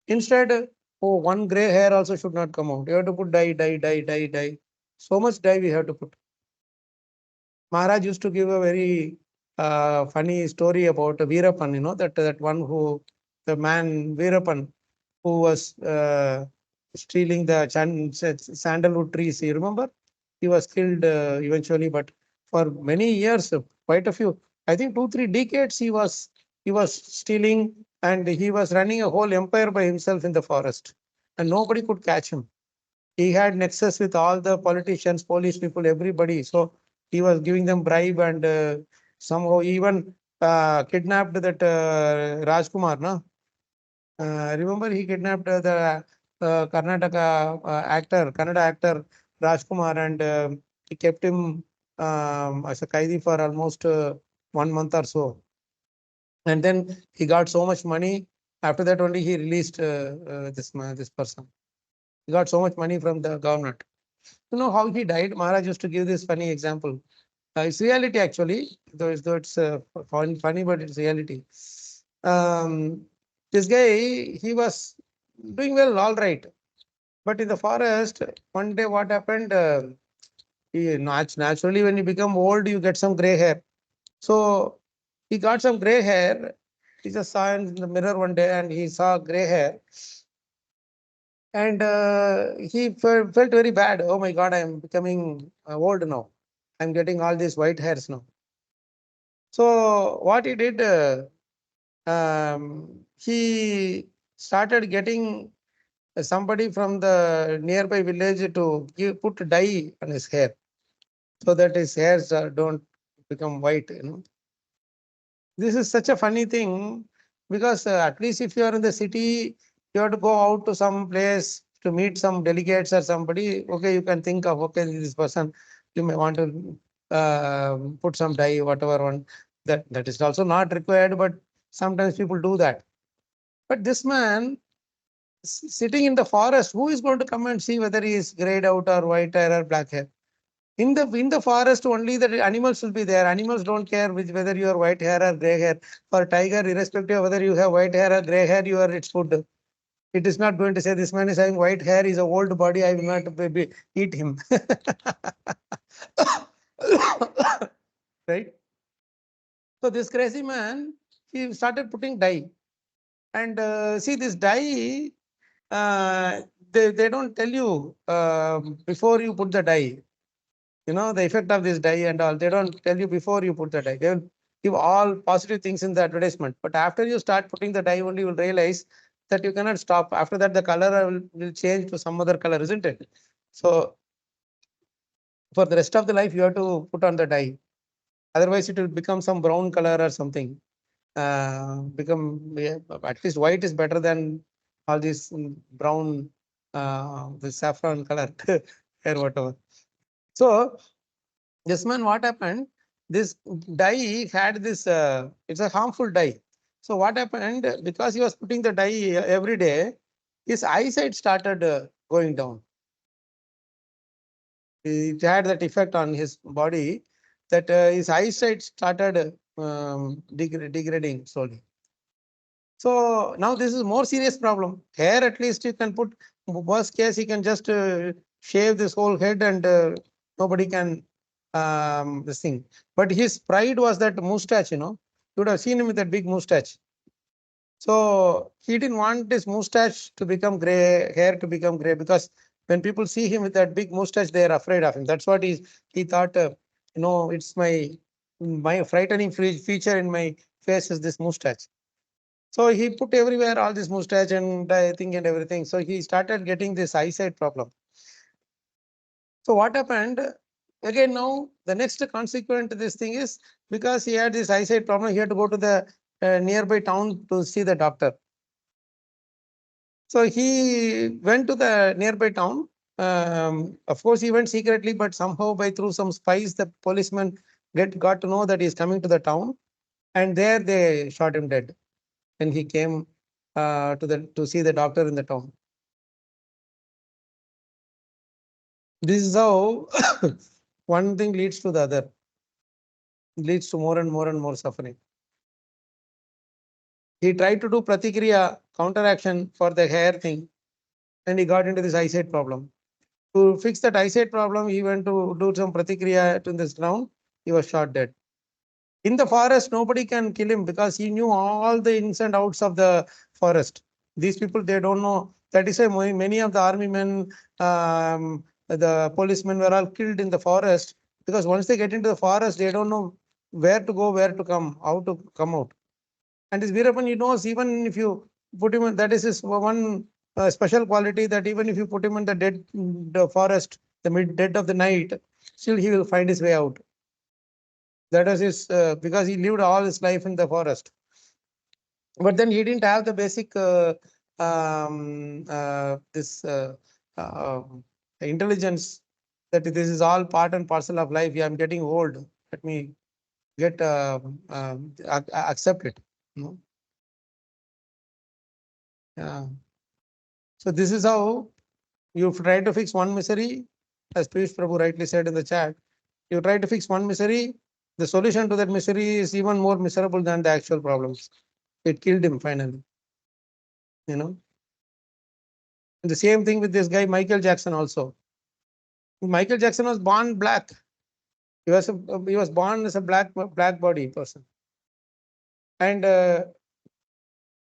Instead, oh, one gray hair also should not come out. You have to put dye, dye, dye, dye, dye. So much dye we have to put. Maharaj used to give a very funny story about Veerapan, that one the man Veerapan, who was stealing the sandalwood trees. You remember? He was killed eventually, but for many years, quite a few, I think 2, 3 decades, he was stealing, and he was running a whole empire by himself in the forest, and nobody could catch him. He had nexus with all the politicians, police people, everybody. So he was giving them bribe, and somehow even kidnapped that Rajkumar, no? Remember, he kidnapped the Karnataka Kannada actor Rajkumar, and he kept him as a kaidi for almost 1 month or so. And then he got so much money. After that, only he released this person. He got so much money from the government. You know how he died? Maharaj used to give this funny example. It's reality actually, though it's funny, but it's reality. This guy, he was doing well, all right. But in the forest, one day what happened? Naturally, when you become old, you get some gray hair. So he got some gray hair. He just saw in the mirror one day and he saw gray hair. And he felt very bad. Oh my God, I'm becoming old now. I'm getting all these white hairs now. So what he did, he started getting somebody from the nearby village to put dye on his hair so that his hairs don't become white. This is such a funny thing because at least if you are in the city, you have to go out to some place to meet some delegates or somebody. Okay, you can think of, okay, this person, you may want to put some dye, whatever one. That is also not required, but sometimes people do that. But this man sitting in the forest, who is going to come and see whether he is grayed out or white hair or black hair? In the forest only the animals will be there. Animals don't care whether you are white hair or gray hair. For tiger, irrespective of whether you have white hair or gray hair, you are its food. It is not going to say this man is having white hair, he's a old body, I will not eat him. Right? So this crazy man, he started putting dye. And see this dye, uh, they don't tell you before you put the dye. The effect of this dye and all, they don't tell you before you put the dye. They will give all positive things in the advertisement. But after you start putting the dye, only you will realize that you cannot stop. After that, the color will change to some other color, isn't it? So for the rest of the life, you have to put on the dye. Otherwise, it will become some brown color or something. Yeah, at least white is better than all this brown, the saffron color hair, whatever. So this man, what happened? This dye had this, it's a harmful dye. So what happened? Because he was putting the dye every day, his eyesight started going down. It had that effect on his body that his eyesight started degrading slowly. So now this is more serious problem. Hair, at least you can put, worst case, he can just shave this whole head and nobody can this thing. But his pride was that mustache, You would have seen him with that big mustache. So he didn't want this mustache to become gray, hair to become gray, because when people see him with that big mustache, they are afraid of him. That's what he thought, it's my frightening feature in my face is this mustache. So he put everywhere all this mustache and thing and everything. So he started getting this eyesight problem. So what happened? Again, now the next consequent to this thing is, because he had this eyesight problem, he had to go to the nearby town to see the doctor. So he went to the nearby town. Of course, he went secretly, but somehow by through some spies, the policeman got to know that he is coming to the town, and there they shot him dead. And he came to see the doctor in the town. This is how one thing leads to the other, leads to more and more and more suffering. He tried to do pratikriya, counteraction for the hair thing, and he got into this eyesight problem. To fix that eyesight problem, he went to do some pratikriya to this ground. He was shot dead. In the forest, nobody can kill him because he knew all the ins and outs of the forest. These people, they don't know. That is why many of the army men, the policemen were all killed in the forest, because once they get into the forest, they don't know where to go, where to come, how to come out. And this Veerappan, he knows, even if you put him in, that is his one special quality, that even if you put him in the forest, the mid dead of the night, still he will find his way out. That is his, because he lived all his life in the forest. But then he didn't have the basic this intelligence that this is all part and parcel of life. Yeah, I'm getting old. Let me get accept it. No? Yeah. So this is how you try to fix one misery, as Piyush Prabhu rightly said in the chat. You try to fix one misery, the solution to that misery is even more miserable than the actual problems. It killed him finally. You know. And the same thing with this guy Michael Jackson also. Michael Jackson was born black. He was born as a black body person, and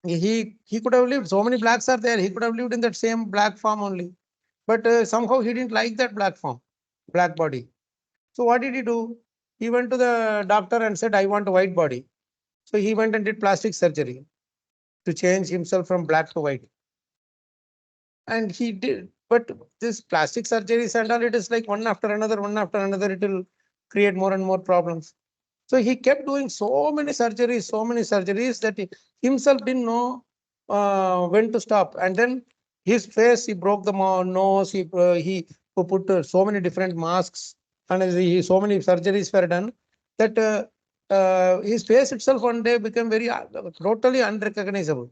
he could have lived. So many blacks are there. He could have lived in that same black form only, but somehow he didn't like that black form, black body. So what did he do? He went to the doctor and said, "I want a white body." So he went and did plastic surgery to change himself from black to white, and he did. But this plastic surgeries and all, it is like one after another, one after another. It will create more and more problems. So he kept doing so many surgeries that he himself didn't know when to stop. And then his face, he broke the nose. He put so many different masks, and so many surgeries were done that his face itself one day became very totally unrecognizable.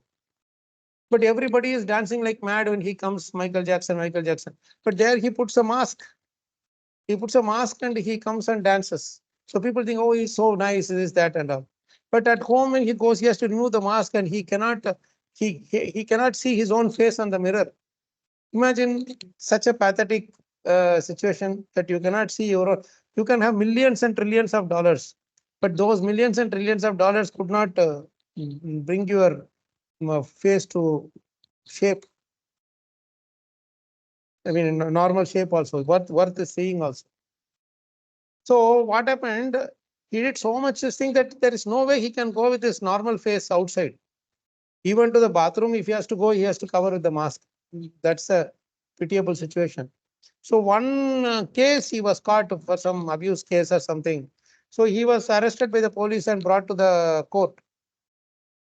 But everybody is dancing like mad when he comes, Michael Jackson, Michael Jackson. But there he puts a mask. He puts a mask and he comes and dances. So people think, oh, he's so nice, this, that, and all. But at home, when he goes, he has to remove the mask and he cannot. He cannot see his own face on the mirror. Imagine such a pathetic situation that you cannot see your own. You can have millions and trillions of dollars, but those millions and trillions of dollars could not bring your face to shape. I mean, in a normal shape also, worth seeing also. So what happened? He did so much this thing that there is no way he can go with his normal face outside. Even to the bathroom, if he has to go, he has to cover with the mask. That's a pitiable situation. So one case, he was caught for some abuse case or something. So he was arrested by the police and brought to the court.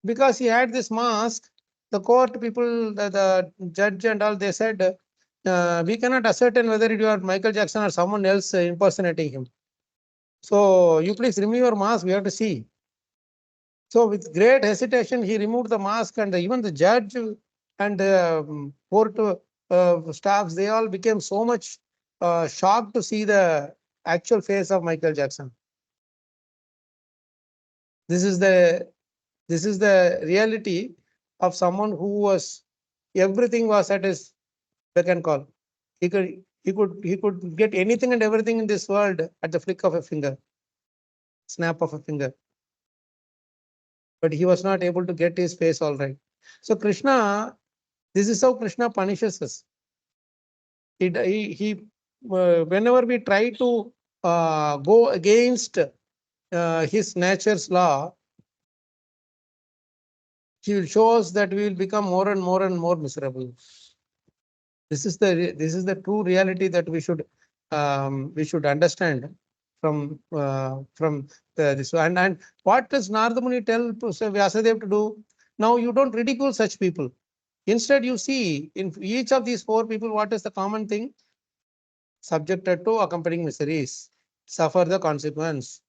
Because he had this mask, the court people, the judge and all, they said, we cannot ascertain whether you are Michael Jackson or someone else impersonating him. So you please remove your mask, we have to see. So with great hesitation, he removed the mask, and even the judge and court staffs, they all became so much shocked to see the actual face of Michael Jackson. This is the reality of someone who was, everything was at his beck and call. He could get anything and everything in this world at the flick of a finger, snap of a finger. But he was not able to get his face all right. So Krishna, this is how Krishna punishes us. Whenever we try to go against his nature's law, he will show us that we will become more and more and more miserable. This is the true reality that we should understand from this. And what does Narada Muni tell Vyasadeva to do? Now you don't ridicule such people. Instead, you see in each of these four people, what is the common thing? Subjected to accompanying miseries, suffer the consequence.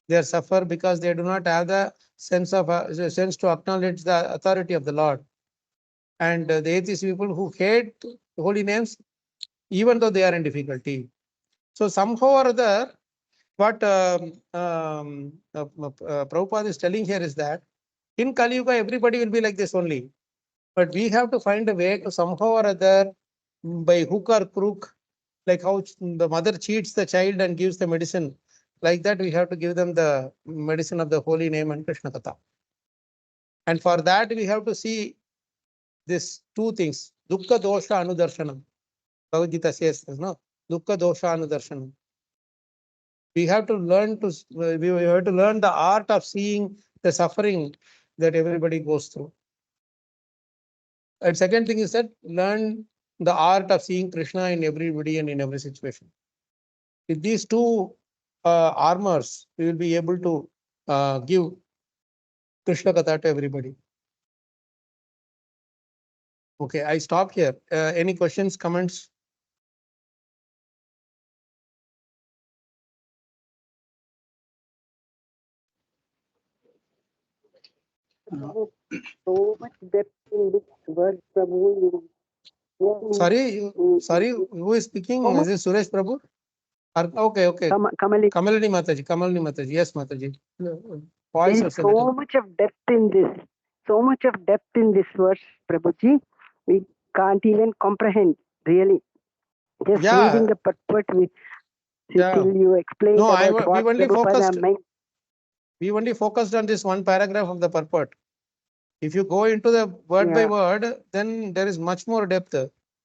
They suffer because they do not have the sense to acknowledge the authority of the Lord. And the atheist people who hate holy names, even though they are in difficulty. So somehow or other, what Prabhupada is telling here is that in Kali Yuga, everybody will be like this only. But we have to find a way to somehow or other, by hook or crook, like how the mother cheats the child and gives the medicine. Like that, we have to give them the medicine of the holy name and Krishna Katha. And for that, we have to see these two things: dukkha dosha anudarshanam. Bhagavad Gita says, no, dukkha dosha anudarshanam. We have to learn the art of seeing the suffering that everybody goes through. And second thing is that learn the art of seeing Krishna in everybody and in every situation. With these two armors, we will be able to give Krishna Katha to everybody. Okay, I stop here. Any questions, comments? So much depth in this verse, Prabhu. Sorry, who is speaking? So Is it Suresh Prabhu? Okay, okay. Kamali, Kamalini Mataji. Yes, Mataji. there Voice is was a so little. much of depth in this. So much of depth in this verse, Prabhuji. We can't even comprehend, really. Just Yeah, reading the purport, yeah. till you explained No, about what Prabhupada meant. we only focused on this one paragraph of the purport. If you go into the word by word, then there is much more depth.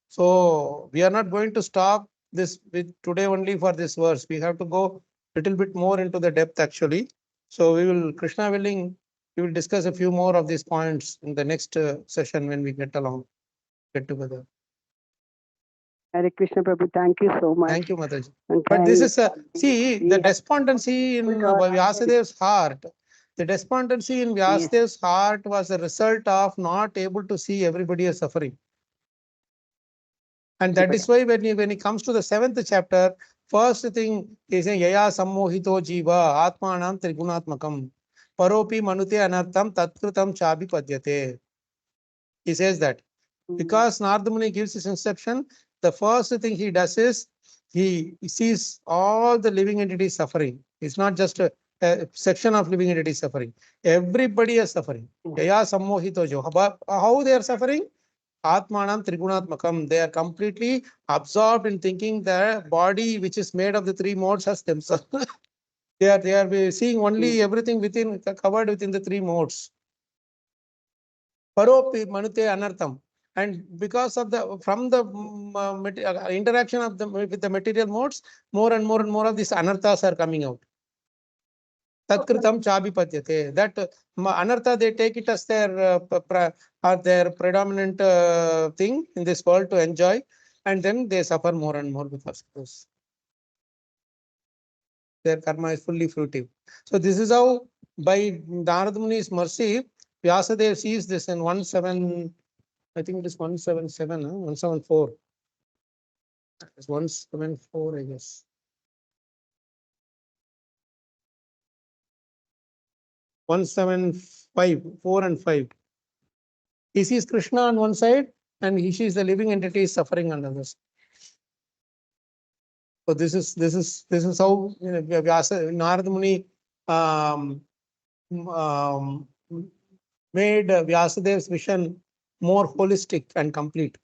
So we are not going to stop this with today only for this verse. We have to go little bit more into the depth actually. So we will, Krishna willing, we will discuss a few more of these points in the next session when we get together. Hare Krishna Prabhu, thank you so much. Thank you, Mataji. And But this is we the have despondency in put our Vyasadev's heart. The despondency in Yes. Vyasadev's heart was a result of not able to see everybody as suffering. And that is why when it comes to the 7th chapter, first thing is Yaya Sammohito Jiva Atmanam Trigunatmakam Paropi Manute Anartham Tatkritam Chabi Padyate. He says that. Because Narada Muni gives his instruction, the first thing he does is he sees all the living entities suffering. It's not just a section of living entities suffering. Everybody is suffering. Yaya sammohito jo. How they are suffering? Atmanam trigunatmakam. They are completely absorbed in thinking the body which is made of the three modes has themselves. they are seeing only everything covered within the three modes. Paropi manute anartham. And because of the interaction of with the material modes, more and more and more of these anarthas are coming out. Tatkritam chabipatyate. That anartha, they take it as their predominant thing in this world to enjoy, and then they suffer more and more because of this. Their karma is fully fruitive. So this is how, by Narada Muni's mercy, Vyasadeva sees this in 1.7. I think it is 177, 174. It's 174, I guess. 175, 4 and 5. He sees Krishna on one side, and he sees the living entity suffering on the other side. So this is how Narada Muni made Vyasadev's vision more holistic and complete.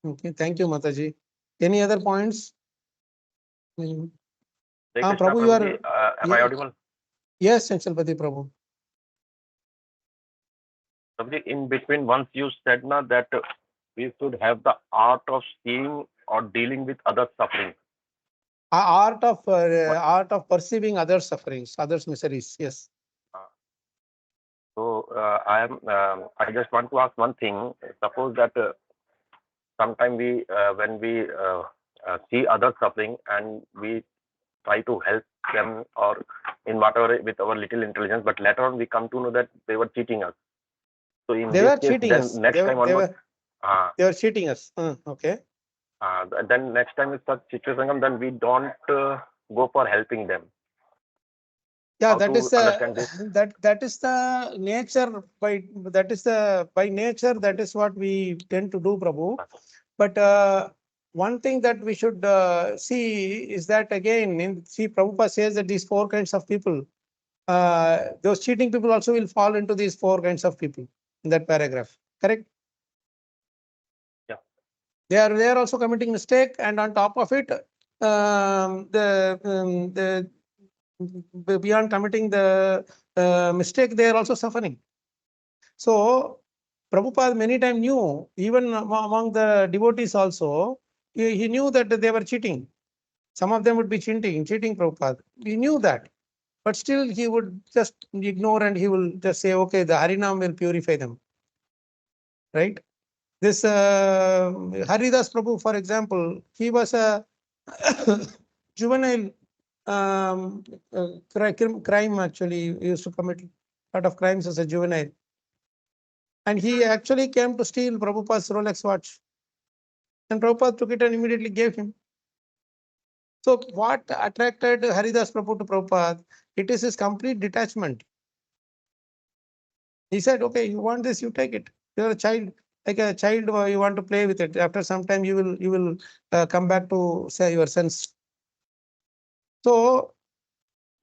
Okay, thank you, Mataji. Any other points? Prabhu, you are. Am I audible? Yes, Chanchalpati Prabhu. Prabhuji, in between, once you said na that we should have the art of seeing or dealing with other suffering. Art of perceiving others' sufferings, others' miseries. Yes. So I just want to ask one thing. Suppose that sometime when we see others suffering and we try to help them or in whatever with our little intelligence, but later on we come to know that they were cheating us. So in They this were case, cheating then us. next time They were cheating us. Okay. Then next time if such situation comes, then we don't go for helping them. Yeah, How that to is understand this? that is the nature by nature, that is what we tend to do, Prabhu. But one thing that we should see is that again, Prabhupada says that these four kinds of people, those cheating people also will fall into these four kinds of people in that paragraph. Correct? Yeah. They are also committing mistake, and on top of it, the beyond committing the mistake, they are also suffering. So Prabhupada many times knew, even among the devotees also, he knew that they were cheating. Some of them would be cheating Prabhupada. He knew that. But still he would just ignore, and he will just say, okay, the Harinam will purify them. Right? This Haridas Prabhu, for example, he was a juvenile crime actually. He used to commit a lot of crimes as a juvenile. And he actually came to steal Prabhupada's Rolex watch. And Prabhupada took it and immediately gave him. So what attracted Haridas Prabhu to Prabhupada? It is his complete detachment. He said, okay, you want this, you take it. You're a child, like a child, you want to play with it. After some time, you will come back to say your sense. So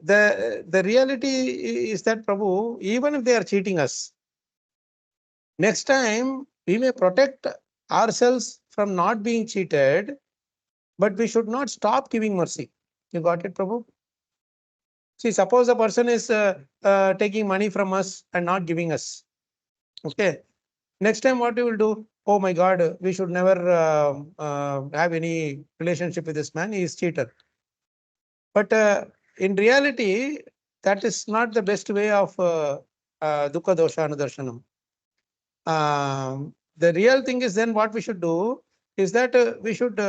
the reality is that Prabhu, even if they are cheating us, next time we may protect ourselves from not being cheated, but we should not stop giving mercy. You got it, Prabhu? See, suppose a person is taking money from us and not giving us. Okay. Next time, what we will do? Oh my God, we should never have any relationship with this man. He is cheater. But in reality, that is not the best way of dukkha dosha anudarshanam. The real thing is then what we should do is that we should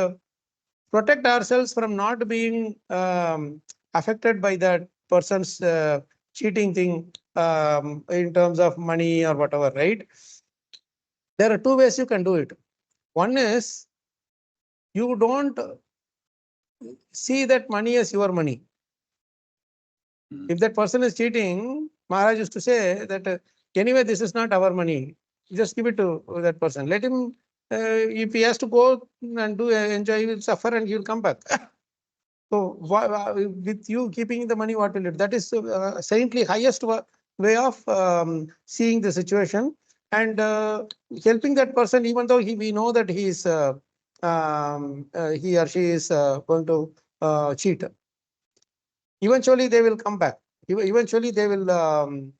protect ourselves from not being affected by that person's cheating thing in terms of money or whatever, right? There are two ways you can do it. One is you don't see that money as your money. If that person is cheating, Maharaj used to say that anyway, this is not our money. Just give it to that person. Let him, if he has to go and do enjoy, he will suffer and he will come back. So with you keeping the money, what will it? That is saintly highest way of seeing the situation and helping that person, even though we know that he is he or she is going to cheat. Eventually, they will come back. Eventually, they will come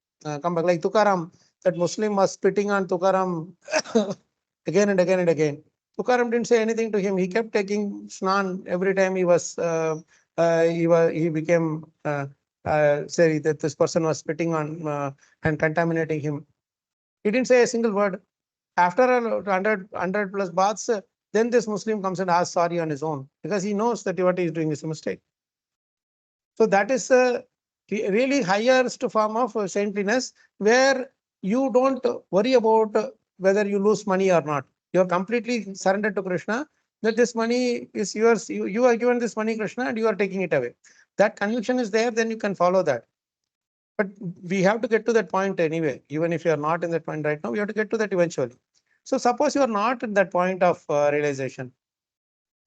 back. Like Tukaram, that Muslim was spitting on Tukaram again and again and again. Tukaram didn't say anything to him. He kept taking snan every time he became say that this person was spitting on and contaminating him. He didn't say a single word. After 100 plus baths, then this Muslim comes and asks sorry on his own because he knows that what he is doing is a mistake. So that is a really highest form of saintliness where you don't worry about whether you lose money or not. You are completely surrendered to Krishna, that this money is yours. You are given this money, Krishna, and you are taking it away. That conviction is there, then you can follow that. But we have to get to that point anyway. Even if you are not in that point right now, we have to get to that eventually. So suppose you are not in that point of realization,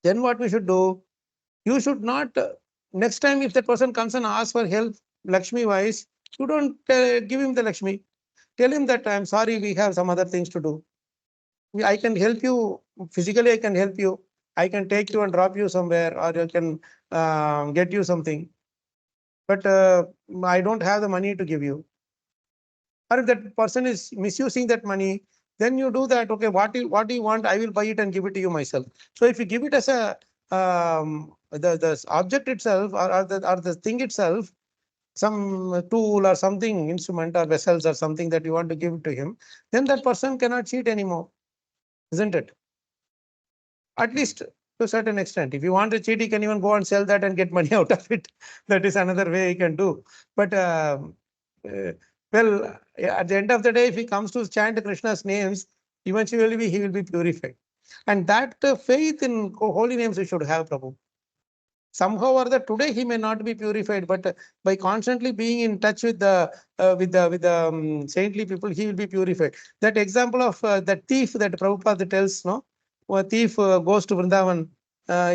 then what we should do? You should not, next time if that person comes and asks for help, Lakshmi wise, you don't give him the Lakshmi. Tell him that I'm sorry, we have some other things to do. I can help you physically, I can help you. I can take you and drop you somewhere, or I can get you something. But I don't have the money to give you. Or if that person is misusing that money, then you do that. Okay, what do you want? I will buy it and give it to you myself. So if you give it as a the object itself or the thing itself, some tool or something, instrument or vessels or something that you want to give to him, then that person cannot cheat anymore, isn't it? At least to a certain extent. If you want to cheat, you can even go and sell that and get money out of it. That is another way you can do. But uh, well, at the end of the day, if he comes to chant Krishna's names, eventually he will be purified. And that faith in holy names we should have, Prabhu. Somehow or other, today he may not be purified, but by constantly being in touch with the saintly people, he will be purified. That example of the thief that Prabhupada tells, no, a thief goes to Vrindavan,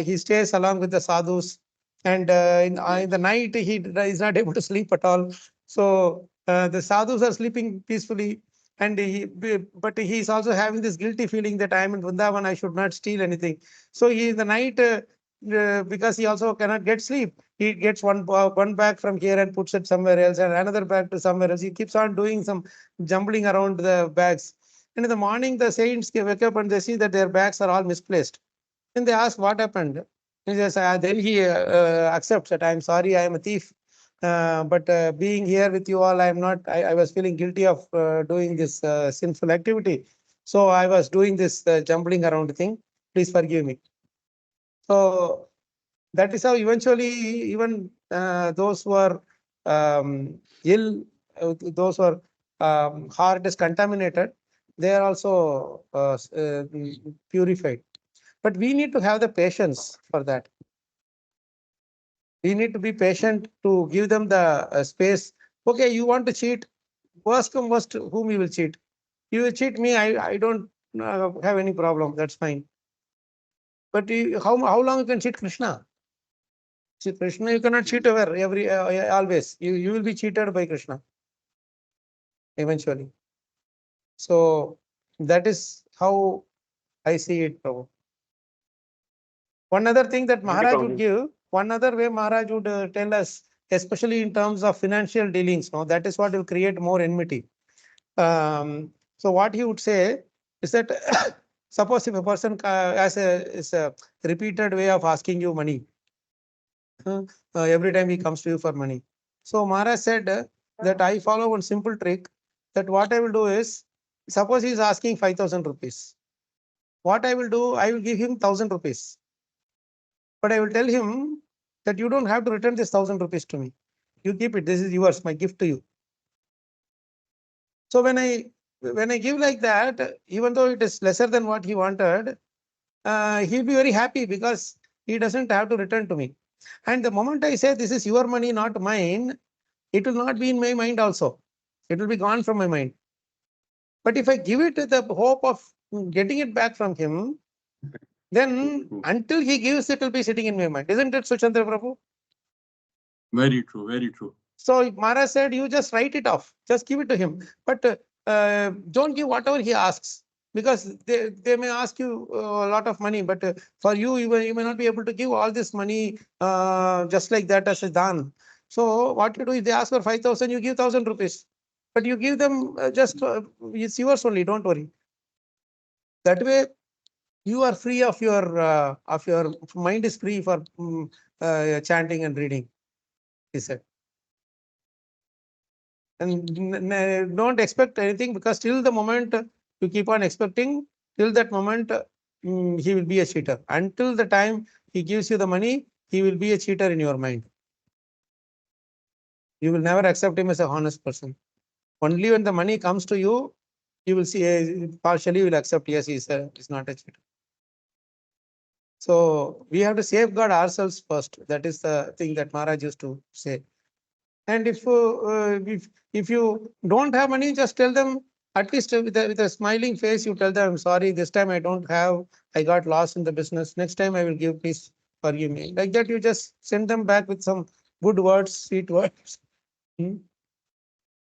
he stays along with the sadhus, and in the night he is not able to sleep at all. So the sadhus are sleeping peacefully, and but he is also having this guilty feeling that I am in Vrindavan, I should not steal anything. So he in the night. Because he also cannot get sleep. He gets one bag from here and puts it somewhere else, and another bag to somewhere else. He keeps on doing some jumbling around the bags. And in the morning, the saints wake up and they see that their bags are all misplaced. And they ask what happened. He says, then he accepts that I'm sorry, I am a thief. But being here with you all, I am not. I was feeling guilty of doing this sinful activity. So I was doing this jumbling around thing. Please forgive me. So That is how eventually even those who are ill, those who are heart is contaminated, they are also purified. But we need to have the patience for that. We need to be patient to give them the space. Okay, you want to cheat? Worst come worst, whom you will cheat? You will cheat me. I don't have any problem. That's fine. But how long you can cheat Krishna? See, Krishna, you cannot cheat ever, always. You will be cheated by Krishna eventually. So that is how I see it, Prabhu. One other thing that Thank you, Maharaj would Prabhuji. give, one other way Maharaj would tell us, especially in terms of financial dealings, no, that is what will create more enmity. So what he would say is that suppose if a person has is a repeated way of asking you money, every time he comes to you for money. So Maharaj said that I follow one simple trick, that what I will do is, suppose he is asking 5,000 rupees. What I will do, I will give him 1,000 rupees. But I will tell him that you don't have to return this 1,000 rupees to me. You keep it. This is yours, my gift to you. So when I give like that, even though it is lesser than what he wanted, he'll be very happy because he doesn't have to return to me. And the moment I say this is your money, not mine, it will not be in my mind also. It will be gone from my mind. But if I give it the hope of getting it back from him, then until he gives, it will be sitting in my mind. Isn't it, Suchandra Prabhu? Very true, very true. So Maharaj said, you just write it off, just give it to him. But don't give whatever he asks, because they may ask you a lot of money, but for you, you may not be able to give all this money just like that as a dan. So what you do, if they ask for 5,000, you give 1,000 rupees. But you give them it's yours only, don't worry. That way, you are free of your mind is free for chanting and reading, he said. And don't expect anything, because till the moment you keep on expecting, till that moment he will be a cheater. Until the time he gives you the money, he will be a cheater in your mind. You will never accept him as a honest person. Only when the money comes to you, you will see partially you will accept, yes, he's not a cheater. So we have to safeguard ourselves first. That is the thing that Maharaj used to say. And if you don't have money, just tell them, at least with a smiling face, you tell them, I'm sorry, this time I don't have, I got lost in the business. Next time I will give, please forgive me. Like that, you just send them back with some good words, sweet words.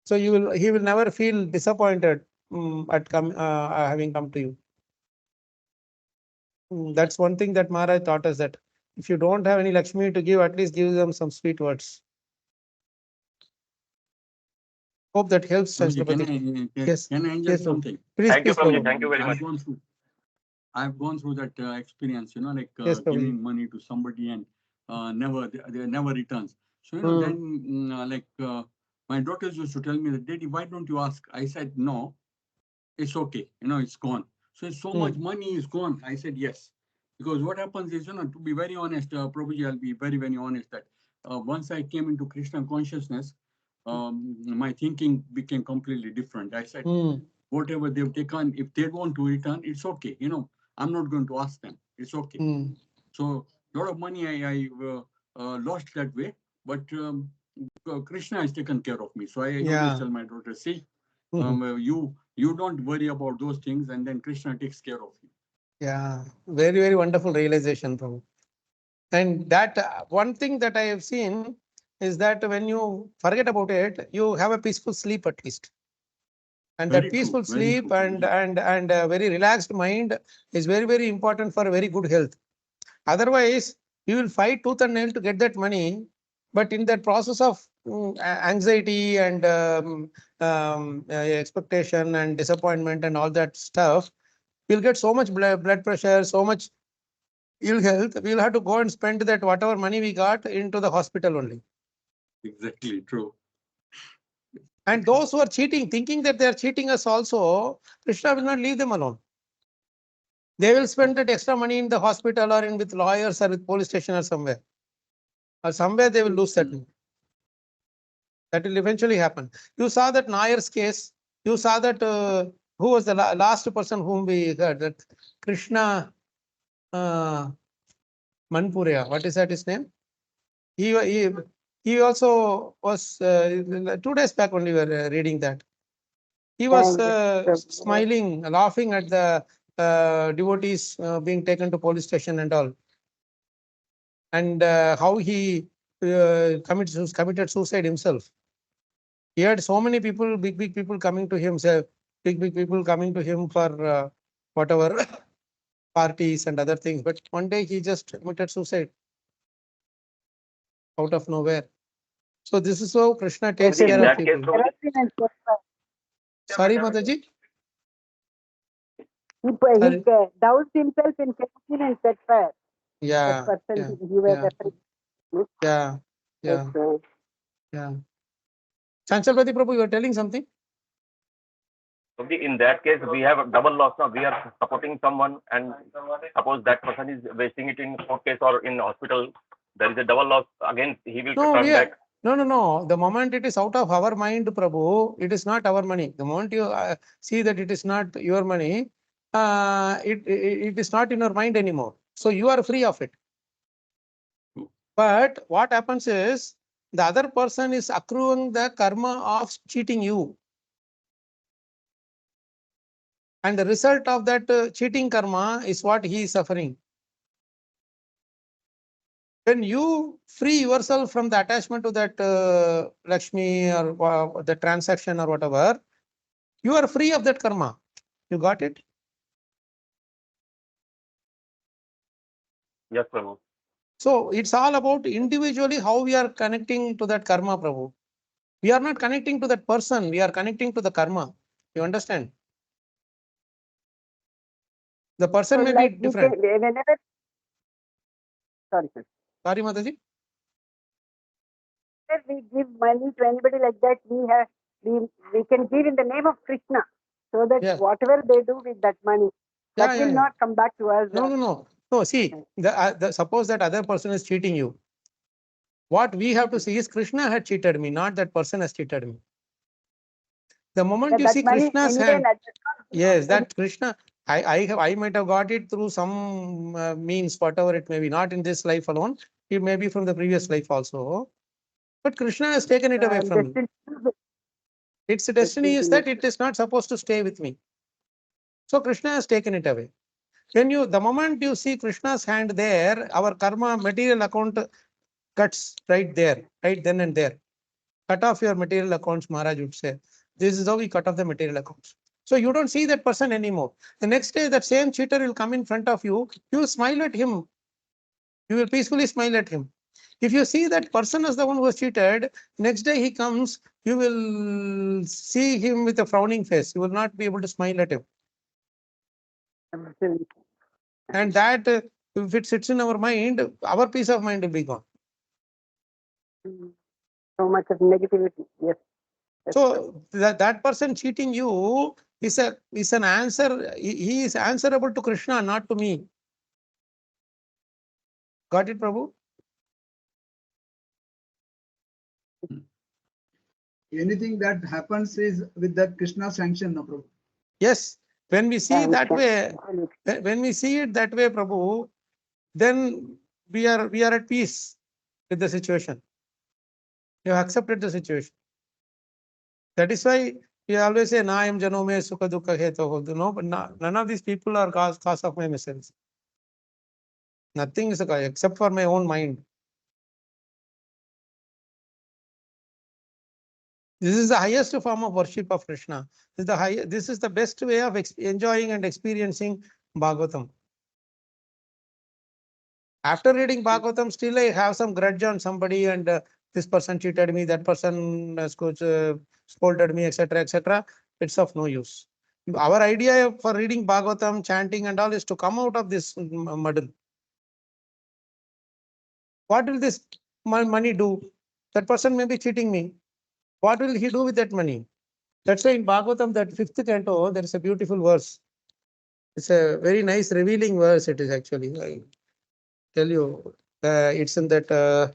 So he will never feel disappointed at having come to you. That's one thing that Maharaj taught us, that if you don't have any Lakshmi to give, at least give them some sweet words. Hope that helps, Prabhuji, Shashrapati. Yes. Can I Yes, inject something? Please, Thank you, please, Prabhuji. Prabhu. Thank you very much. I've gone through that experience, like Yes, Prabhuji. giving money to somebody and they never returns. So, then my daughters used to tell me that, Daddy, why don't you ask? I said, no, it's okay. It's gone. So it's so much money is gone. I said, yes. Because what happens is, to be very honest, Prabhuji, I'll be very, very honest that once I came into Krishna consciousness, my thinking became completely different. I said, whatever they've taken, if they want to return, it's okay. I'm not going to ask them. It's okay. So a lot of money I lost that way, but Krishna has taken care of me. So I always tell my daughter, see, you don't worry about those things, and then Krishna takes care of you. Yeah, very, very wonderful realization, Prabhu. And that one thing that I have seen is that when you forget about it, you have a peaceful sleep at least. And Very that true, peaceful very sleep true, and a very relaxed mind is very, very important for a very good health. Otherwise, you will fight tooth and nail to get that money, but in that process of anxiety and expectation and disappointment and all that stuff, you'll get so much blood pressure, so much ill health. We'll have to go and spend that whatever money we got into the hospital only. Exactly true. And those who are cheating, thinking that they are cheating us also, Krishna will not leave them alone. They will spend that extra money in the hospital or in with lawyers or with police station or somewhere. or somewhere they will lose that money. That will eventually happen. You saw that Nayar's case. You saw that who was the last person whom we heard, that Krishna Manpuria. What is that his name? He he he also was 2 days back only we were reading that. He was smiling, laughing at the devotees being taken to police station and all, and how he committed suicide himself. He had so many people, big people coming to him, say, big people coming to him for whatever parties and other things. But one day he just committed suicide out of nowhere. So this is how Krishna takes See, care in of that case, people. Prabhuji, Sorry, Mataji. He Sorry. doused himself in kerosene and set fire. That Yeah, person yeah, he was yeah, referring. yeah, yeah, So, yeah. Chanchalpati Prabhu, you were telling something? Prabhuji, in that case, we have a double loss now. We are supporting someone, and suppose that person is wasting it in court case or in hospital, there is a double loss. Again, he will No, turn back. no. The moment it is out of our mind, Prabhu, it is not our money. The moment you see that it is not your money, it is not in your mind anymore. So you are free of it. But what happens is the other person is accruing the karma of cheating you. And the result of that cheating karma is what he is suffering. When you free yourself from the attachment to that Lakshmi or the transaction or whatever, you are free of that karma. You got it? Yes, Prabhu. So it's all about individually how we are connecting to that karma, Prabhu. We are not connecting to that person. We are connecting to the karma. You understand? The person may be like different. whenever, sorry, sir. Sorry, Mataji. If we give money to anybody like that, we can give in the name of Krishna, so that Yeah. whatever they do with that money, that will Yeah. not come back to us. No. No, see, suppose that other person is cheating you. What we have to see is Krishna had cheated me, not that person has cheated me. The moment you that see money Krishna's anyway, hand, yes, that Krishna, I might have got it through some means, whatever it may be, not in this life alone. It may be from the previous life also. But Krishna has taken it away from me. Its destiny is that it is not supposed to stay with me. So Krishna has taken it away. The moment you see Krishna's hand there, our karma material account cuts right there, right then and there. Cut off your material accounts, Maharaj would say. This is how we cut off the material accounts. So you don't see that person anymore. The next day, that same cheater will come in front of you. You smile at him. You will peacefully smile at him. If you see that person as the one who was cheated, next day he comes, you will see him with a frowning face. You will not be able to smile at him. And that, if it sits in our mind, our peace of mind will be gone. So much of negativity. Yes. So that person cheating you is an answer. He is answerable to Krishna, not to me. Got it, Prabhu? Anything that happens is with the Krishna sanction, no, Prabhu. Yes. When we see that way, when we see it that way, Prabhu, then we are at peace with the situation. You have accepted the situation. That is why we always say, Naayam janome sukha dukkha heto. No, but none of these people are cause of my miseries. Nothing is except for my own mind. This is the highest form of worship of Krishna. This is the best way of enjoying and experiencing Bhagavatam. After reading Bhagavatam, still I have some grudge on somebody, and this person cheated me, that person scolded me, etc., etc. It's of no use. Our idea for reading Bhagavatam, chanting and all is to come out of this muddle. What will this money do? That person may be cheating me. What will he do with that money? That's why in Bhagavatam, that 5th canto, there is a beautiful verse. It's a very nice, revealing verse. It is actually. I tell you, it's in that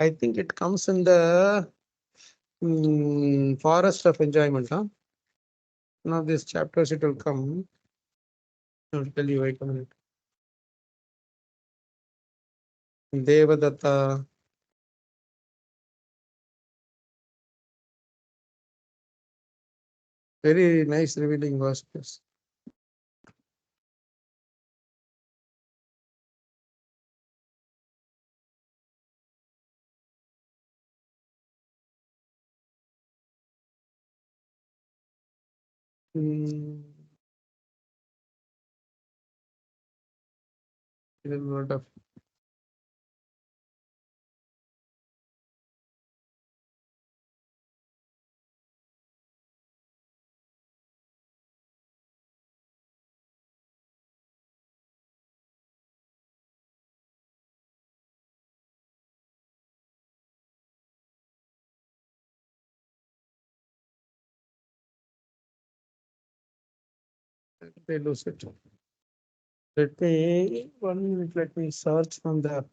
I think it comes in the forest of enjoyment. Huh? One of these chapters it will come. I'll tell you. Wait a minute. Devadatta. Very nice revealing verse. Yes. Mm, it is a lot of they lose it. Let me 1 minute. Let me search from the.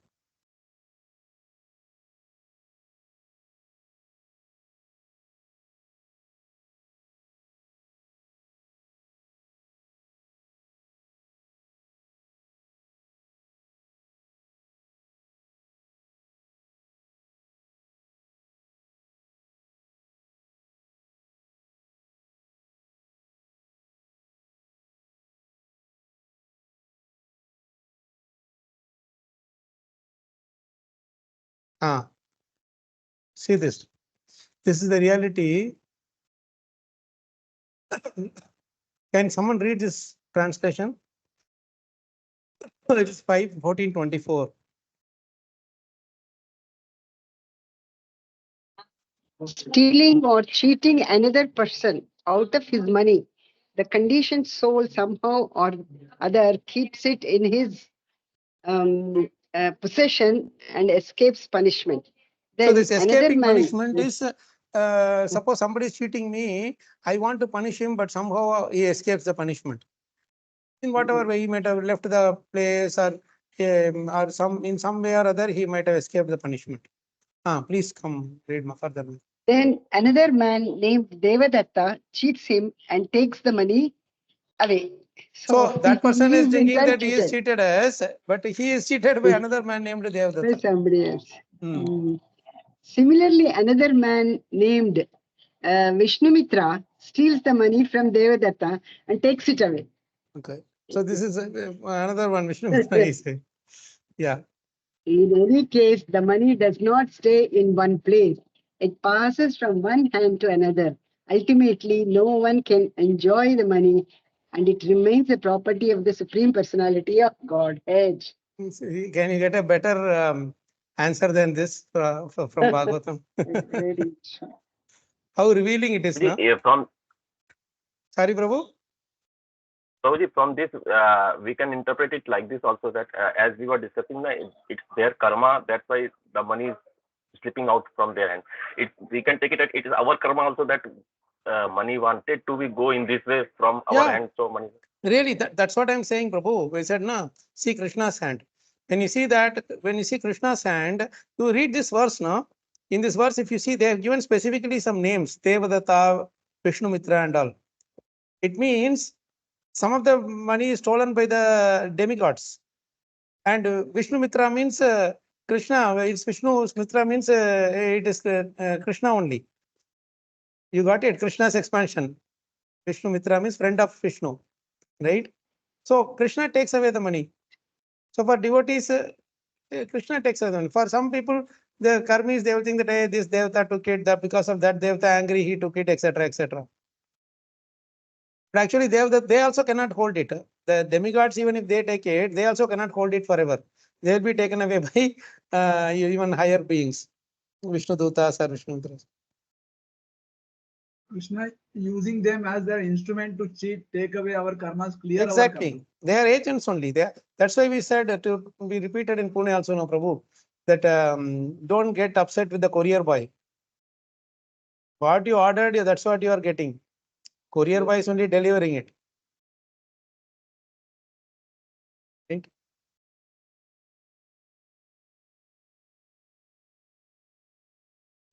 See this. This is the reality. Can someone read this translation? It is 5:14:24. Stealing or cheating another person out of his money, the conditioned soul somehow or other keeps it in his possession and escapes punishment. So Then this another escaping man, punishment is suppose somebody is cheating me, I want to punish him, but somehow he escapes the punishment. In whatever way he might have left the place or some in some way or other he might have escaped the punishment. Please come read further. then another man named Devadatta cheats him and takes the money away. So that person he is is in thinking turn that he is cheated cheated us, but he is cheated by another man named by Devadatta. somebody else. Hmm. Similarly, another man named Vishnumitra steals the money from Devadatta and takes it away. Okay. So this is another one Vishnu Mitra is saying. Yeah. In any case, the money does not stay in one place. It passes from one hand to another. Ultimately, no one can enjoy the money and it remains the property of the Supreme Personality of Godhead. Can you get a better answer than this from Bhagavatam? Very true. How revealing it is, no? From Sorry, Prabhu? Prabhuji, from this, we can interpret it like this also, that as we were discussing, it's their karma. That's why the money is slipping out from their hand. We can take it that it is our karma also, that money wanted to be go in this way from our hand. So money. Really, that's what I'm saying, Prabhu. We said, no, see Krishna's hand. When you see that, when you see Krishna's hand, you read this verse, no? In this verse, if you see, they have given specifically some names, Devadatta, Vishnu Mitra and all. It means some of the money is stolen by the demigods. And Vishnu Mitra means Krishna. It's Vishnu Mitra means it is Krishna only. You got it? Krishna's expansion. Vishnu Mitra means friend of Vishnu, right? So Krishna takes away the money. So for devotees, Krishna takes away the money. For some people, the karmis, they will think that hey, this devata took it, that because of that devata angry, he took it, etc., etc. But actually, they also cannot hold it. The demigods, even if they take it, they also cannot hold it forever. They will be taken away by even higher beings, Vishnu Dutas or Vishnu Mantras. Krishna using them as their instrument to cheat, take away our karmas, clear our karmas. Exactly. They are agents only. That's why we said to be repeated in Pune also, no, Prabhu, that don't get upset with the courier boy. What you ordered, that's what you are getting. Courier boy is only delivering it. Right?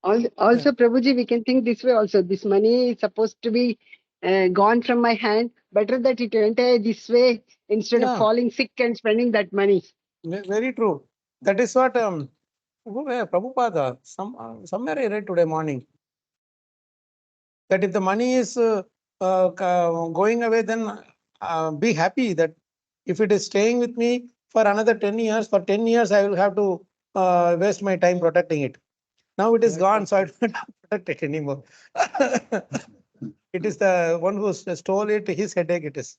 Also, Prabhuji, we can think this way also. This money is supposed to be gone from my hand. Better that it went this way instead of Yeah, falling sick and spending that money. very true. That is what Prabhupada, somewhere I read today morning, that if the money is going away, then be happy that if it is staying with me for another 10 years, for 10 years, I will have to waste my time protecting it. Now it is gone, so I don't have to protect it anymore. It is the one who stole it, his headache it is.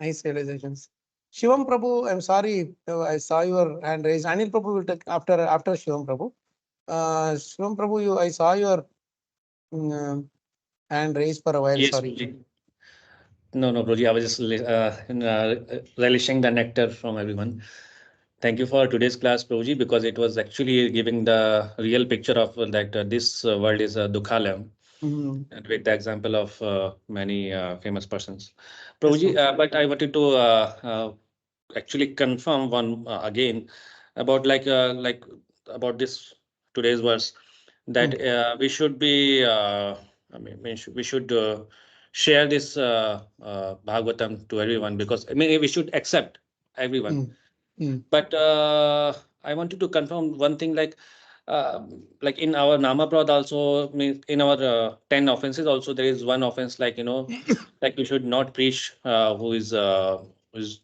Nice realizations. Shivam Prabhu, I'm sorry, I saw your hand raised. Anil Prabhu will take after Shivam Prabhu. Shivam Prabhu, I saw your hand raised for a while. Yes, Sorry. Guruji. No, Guruji, I was just relishing the nectar from everyone. Thank you for today's class, Prabhuji, because it was actually giving the real picture of that this world is a dukhalayam, and with the example of many famous persons. Prabhuji, but I wanted to actually confirm one again about like about this today's verse that we should be I mean we should share this Bhagavatam to everyone, because I mean we should accept everyone. But I wanted to confirm one thing, like in our Namaprad also, means in our 10 offenses also, there is one offense, like, like we should not preach who is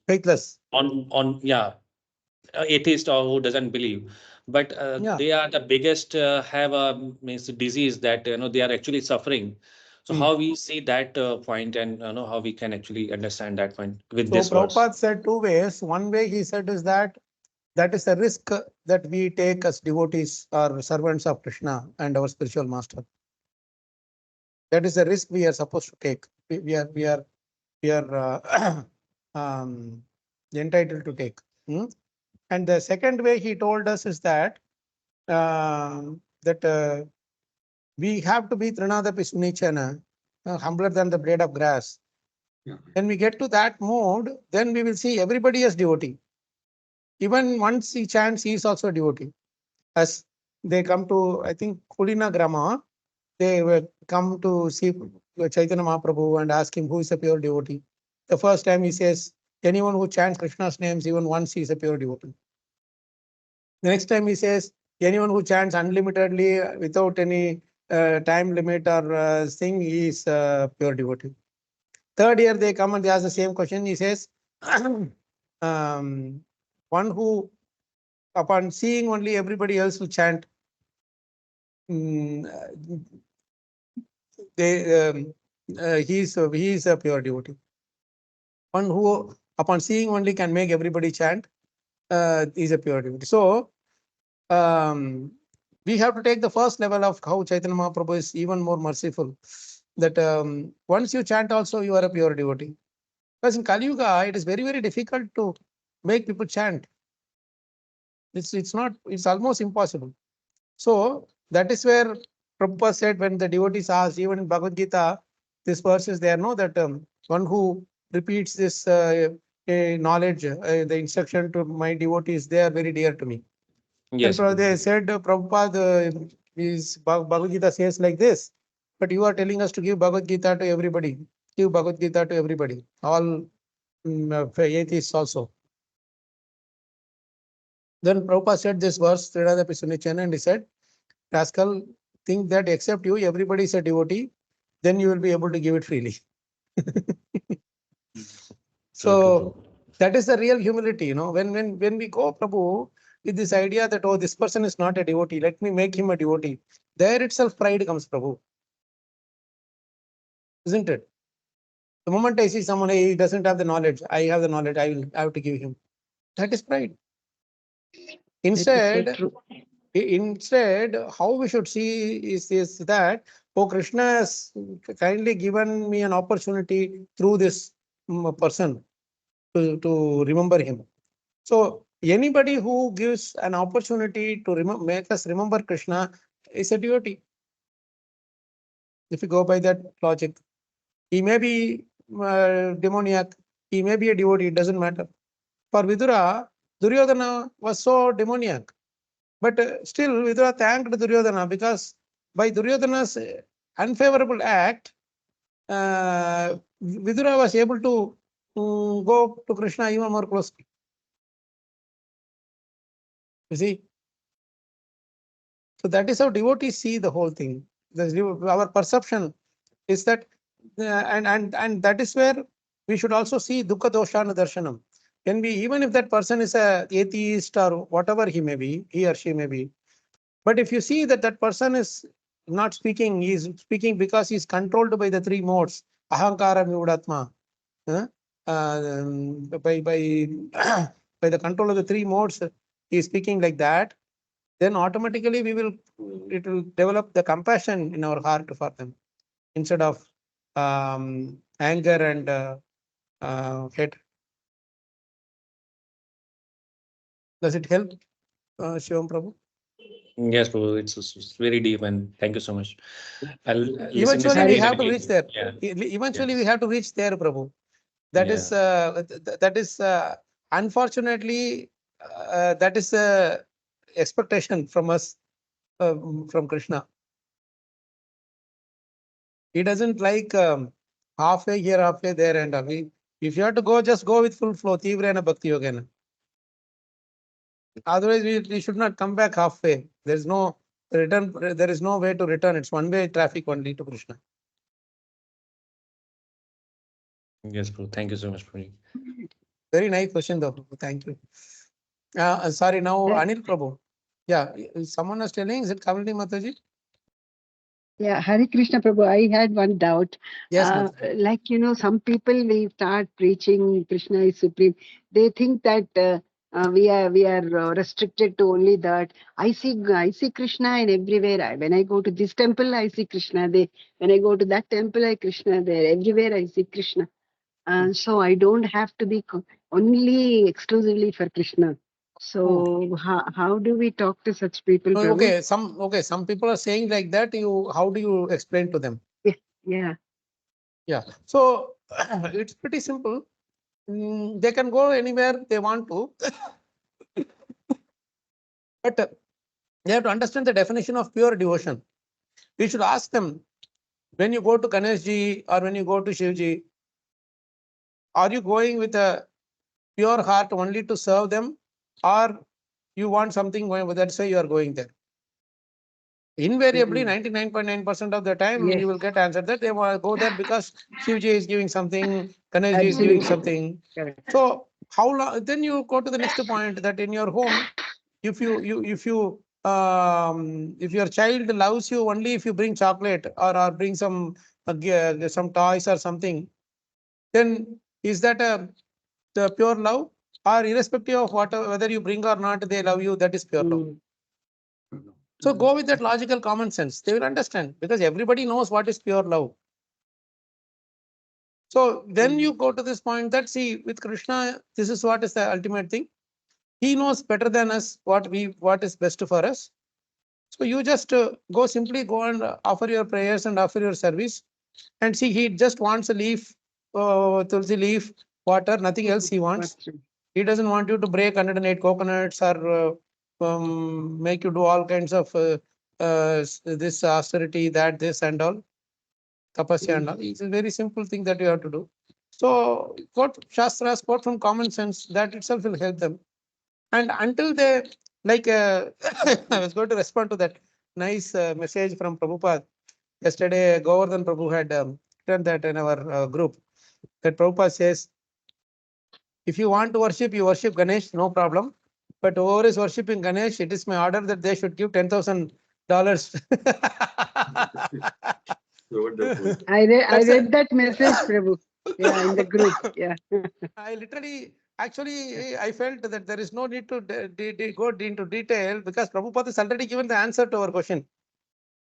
Faithless. on yeah, atheist or who doesn't believe. But Yeah. they are the biggest have a means disease that they are actually suffering. So how we see that point, and how we can actually understand that point with So this verse. Prabhupada said two ways. One way he said is that is a risk that we take as devotees or servants of Krishna and our spiritual master. That is a risk we are supposed to take. We are entitled to take. And the second way he told us is that we have to be Trinadapi Sunichana, humbler than the blade of grass. Yeah. When we get to that mode, then we will see everybody as devotee. Even once he chants, he is also a devotee. As they come to, I think, Kulina Grama, they will come to see Chaitanya Mahaprabhu and ask him who is a pure devotee. The first time he says, anyone who chants Krishna's names even once, he is a pure devotee. The next time he says, anyone who chants unlimitedly without any time limit or thing, he is a pure devotee. Third year they come and they ask the same question. He says, one who, upon seeing only everybody else who chant, he is a pure devotee. One who, upon seeing only, can make everybody chant, is a pure devotee. So we have to take the first level of how Chaitanya Mahaprabhu is even more merciful. That once you chant also, you are a pure devotee. Because in Kali Yuga, it is very, very difficult to make people chant. It's almost impossible. So that is where Prabhupada said, when the devotees asked, even in Bhagavad Gita, this verse is there, no, that one who repeats this knowledge, the instruction to my devotees, they are very dear to me. Yes. And they said, Prabhupada, Bhagavad Gita says like this, but you are telling us to give Bhagavad Gita to everybody. Give Bhagavad Gita to everybody, all atheists also. Then Prabhupada said this verse, Trinadapi Sunichana, and he said, rascal, think that except you, everybody is a devotee, then you will be able to give it freely. So that is the real humility, when we go, Prabhu, with this idea that, oh, this person is not a devotee, let me make him a devotee. There itself pride comes, Prabhu. Isn't it? The moment I see someone, he doesn't have the knowledge, I have the knowledge, I have to give him. That is pride. Instead, how we should see is that, oh, Krishna has kindly given me an opportunity through this person to remember him. So anybody who gives an opportunity to make us remember Krishna is a devotee. If you go by that logic, he may be demoniac, he may be a devotee, it doesn't matter. For Vidura, Duryodhana was so demoniac. But still, Vidura thanked Duryodhana because by Duryodhana's unfavorable act, Vidura was able to go to Krishna even more closely. You see? So that is how devotees see the whole thing. Our perception is that, and that is where we should also see dukkha doshana darshanam. Can be, even if that person is a atheist or whatever he may be, he or she may be, but if you see that that person is not speaking, he is speaking because he is controlled by the three modes, ahankara vivudatma, by by the control of the three modes, he is speaking like that, then automatically it will develop the compassion in our heart for them instead of anger and hate. Does it help, Shivam Prabhu? Yes, Prabhu, it's very deep, and thank you so much. I'll listen this Eventually, we again and have to again. reach there. Yeah, Eventually, yes. we have to reach there, Prabhu. That is, that is unfortunately, that is expectation from us, from Krishna. He doesn't like halfway here, halfway there, and if you have to go, just go with full flow. Tivrena bhakti yogena. Otherwise, we should not come back halfway. There is no return. There is no way to return. It's one way traffic only to Krishna. Yes, Prabhu. Thank you so much, Prabhu. Very nice question, though. Thank you. Sorry, now Anil Prabhu. Yeah, someone was telling, is it Kamini Mataji? Yeah, Hare Krishna Prabhu, I had one doubt. Yes, Mataji. Like, some people will start preaching Krishna is supreme. They think that we are restricted to only that. I see Krishna in everywhere. When I go to this temple, I see Krishna there. When I go to that temple, I Krishna there. Everywhere I see Krishna. So I don't have to be only exclusively for Krishna. So how do we talk to such people, Prabhu? Some people are saying like that. How do you explain to them? Yeah. Yeah. So it's pretty simple. They can go anywhere they want to, but they have to understand the definition of pure devotion. We should ask them, when you go to Ganeshji or when you go to Shivji, are you going with a pure heart only to serve them, or you want something? That's why you are going there. Invariably, 99.9% of the time, Yes. you will get answered that they want to go there because Shivji is giving something, Ganeshji is Absolutely. giving something. Correct. So how long? Then you go to the next point, that in your home, if your child loves you only if you bring chocolate or bring some toys or something, then is that the pure love? Or irrespective of whether you bring or not, they love you, that is pure love. So go with that logical common sense. They will understand because everybody knows what is pure love. So then you go to this point that, see, with Krishna, this is what is the ultimate thing. He knows better than us what is best for us. So you just simply go and offer your prayers and offer your service, and see, he just wants a leaf, tulsi leaf, water, nothing else he wants. He doesn't want you to break 108 coconuts or make you do all kinds of this austerity, that, this and all, tapasya and all. It's a very simple thing that you have to do. So quote Shastras, quote from common sense, that itself will help them. And until they, like, I was going to respond to that nice message from Prabhupada. Yesterday, Govardhan Prabhu had written that in our group, that Prabhupada says, if you want to worship, you worship Ganesh, no problem. But whoever is worshipping Ganesh, it is my order that they should give $10,000. I read that message, Prabhu. Yeah, in the group. Yeah. I literally, actually, I felt that there is no need to go into detail because Prabhupada has already given the answer to our question.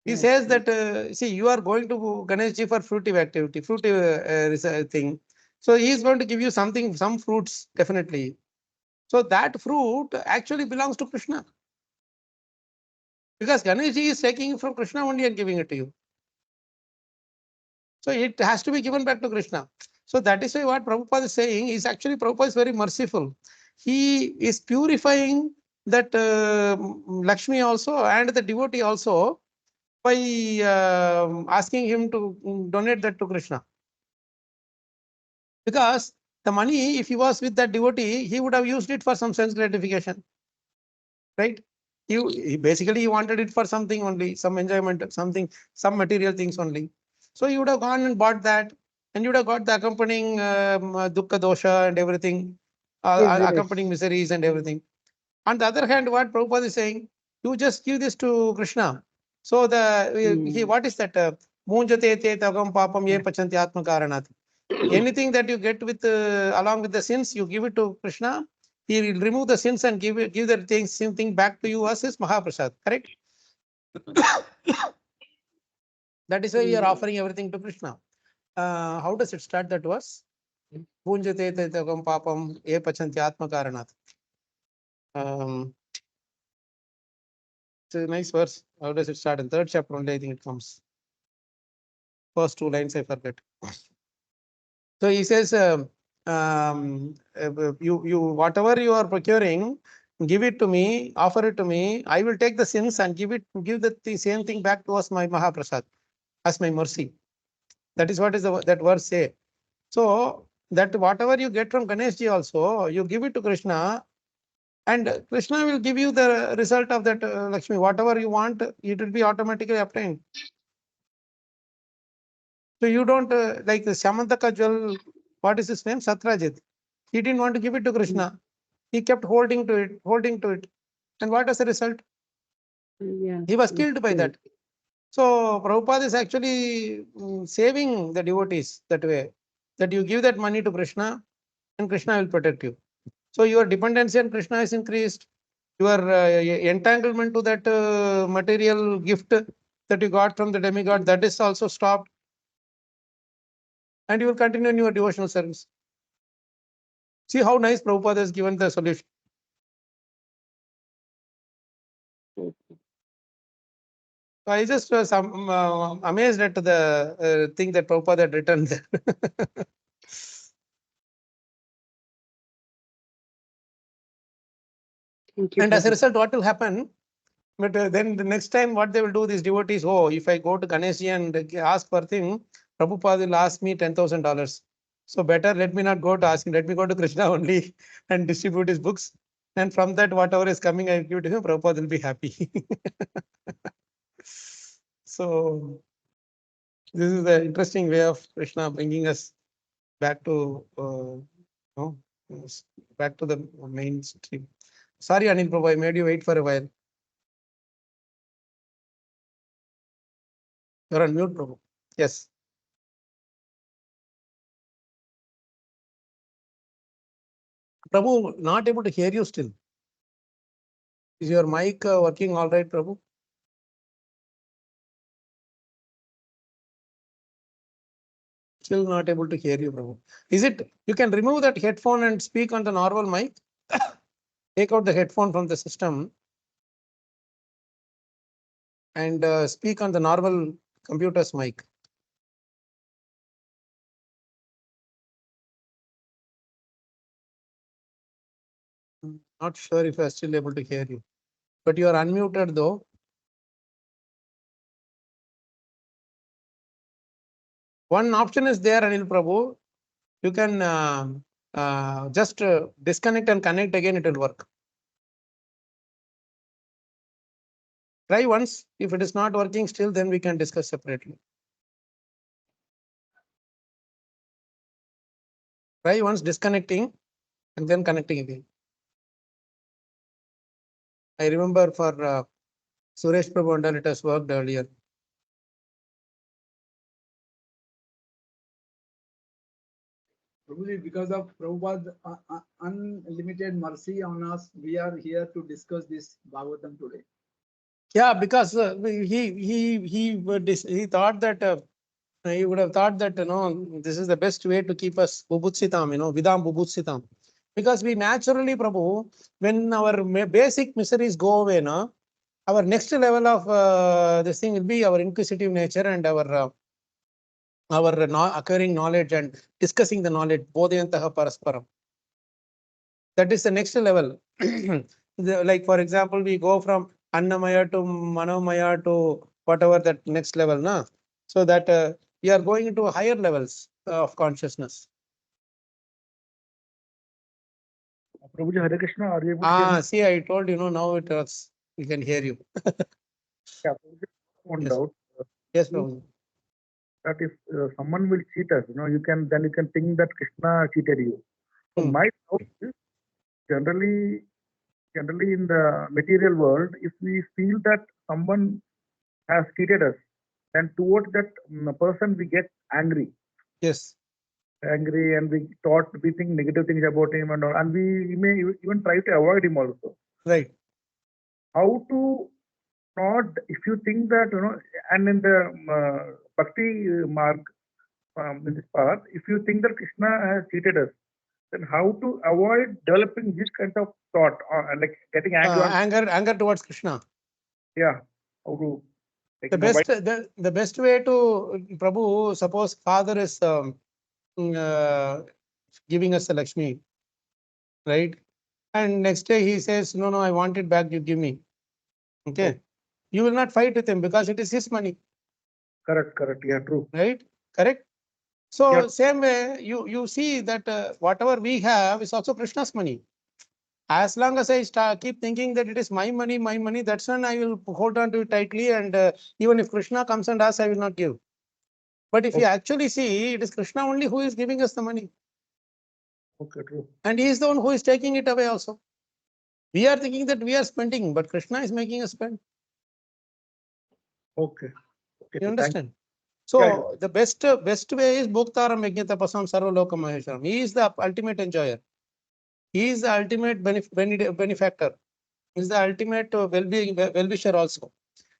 He says that, see, you are going to Ganeshji for fruitive activity, fruitive thing. So he is going to give you something, some fruits, definitely. So that fruit actually belongs to Krishna. Because Ganeshji is taking it from Krishna only and giving it to you. So it has to be given back to Krishna. So that is why what Prabhupada is saying is actually, Prabhupada is very merciful. He is purifying that Lakshmi also and the devotee also by asking him to donate that to Krishna. Because the money, if he was with that devotee, he would have used it for some sense gratification. Right? Basically he wanted it for something only, some enjoyment, something, some material things only. So you would have gone and bought that, and you would have got the accompanying dukkha dosha and everything, accompanying miseries and everything. On the other hand, what Prabhupada is saying, you just give this to Krishna. So what is that? Munjate te tagam papam ye pachanti atma karanat. Anything that you get with along with the sins, you give it to Krishna. He will remove the sins and give the same thing back to you as his Mahaprasad. Correct? That is why we are offering everything to Krishna. How does it start that verse? Punjate te tagam papam ye pachanti atma karanat. It's a nice verse. How does it start? In third chapter only, I think it comes. First two lines I forget. So he says, you whatever you are procuring, give it to me, offer it to me. I will take the sins and give the same thing back to us, my Mahaprasad, as my mercy. That is what is that verse say. So that whatever you get from Ganeshji also, you give it to Krishna, and Krishna will give you the result of that Lakshmi. Whatever you want, it will be automatically obtained. So you don't like the Samantaka jewel. What is his name? Satrajit. He didn't want to give it to Krishna. He kept holding to it. And what was the result? He was killed by that. So Prabhupada is actually saving the devotees that way. That you give that money to Krishna and Krishna will protect you. So your dependency on Krishna is increased. Your entanglement to that material gift that you got from the demigod, that is also stopped. And you will continue in your devotional service. See how nice Prabhupada has given the solution. So I just was amazed at the thing that Prabhupada had written there. And as a result, what will happen? But then the next time, what they will do, these devotees, if I go to Ganeshji and ask for thing, Prabhupada will ask me $10,000. So better let me not go to ask him. Let me go to Krishna only and distribute his books. And from that, whatever is coming, I give to him. Prabhupada will be happy. So this is the interesting way of Krishna bringing us back to back to the mainstream. Sorry, Anil Prabhu, I made you wait for a while. You're on mute, Prabhu. Yes. Prabhu, not able to hear you still. Is your mic working all right, Prabhu? Still not able to hear you, Prabhu. Is it, you can remove that headphone and speak on the normal mic? Take out the headphone from the system and speak on the normal computer's mic. Not sure if I'm still able to hear you, but you are unmuted though. One option is there, Anil Prabhu. You can just disconnect and connect again, it will work. Try once. If it is not working still, then we can discuss separately. Try once disconnecting and then connecting again. I remember for Suresh Prabhu and all, it has worked earlier. Probably because of Prabhupada's unlimited mercy on us, we are here to discuss this Bhagavatam today. Yeah, because he thought that he would have thought that this is the best way to keep us bubutsitam, vidam bubutsitam. Because we naturally, Prabhu, when our basic miseries go away, our next level of this thing will be our inquisitive nature and our acquiring knowledge and discussing the knowledge, bodhayantaha parasparam. That is the next level. Like for example, we go from Annamaya to Manomaya to whatever that next level, na? So that we are going into higher levels of consciousness. Prabhuji, Hare Krishna, are you able to hear me? See, I told you, now it was, we can hear you. Yeah, Prabhuji, one Yes. doubt. Yes, Prabhu. That if someone will cheat us, you can think that Krishna cheated you. So Hmm. my doubt is generally in the material world, if we feel that someone has cheated us, then towards that person we get angry, Yes. and we think negative things about him and all, and we may even try to avoid him also. Right. How to not, if you think that, and in the bhakti mark, in this path, if you think that Krishna has cheated us, then how to avoid developing this kind of thought, like getting angry on, Anger towards Krishna. yeah, how to, like, The best way to, Prabhu, suppose father is giving us the Lakshmi, right? And next day he says, no, I want it back, you give me. Okay. You will not fight with him because it is his money. correct, yeah, true. Right? Correct? So Yeah. same way, you see that whatever we have is also Krishna's money. As long as I keep thinking that it is my money, that's when I will hold on to it tightly. And even if Krishna comes and asks, I will not give. But if you actually see, it is Krishna only who is giving us the money. Okay, true. And he is the one who is taking it away also. We are thinking that we are spending, but Krishna is making us spend. Okay. You understand? So the best way is Bhoktaram Yajnatapasam Sarva Loka Maheshwaram. He is the ultimate enjoyer. He is the ultimate benefactor. He is the ultimate well-wisher also.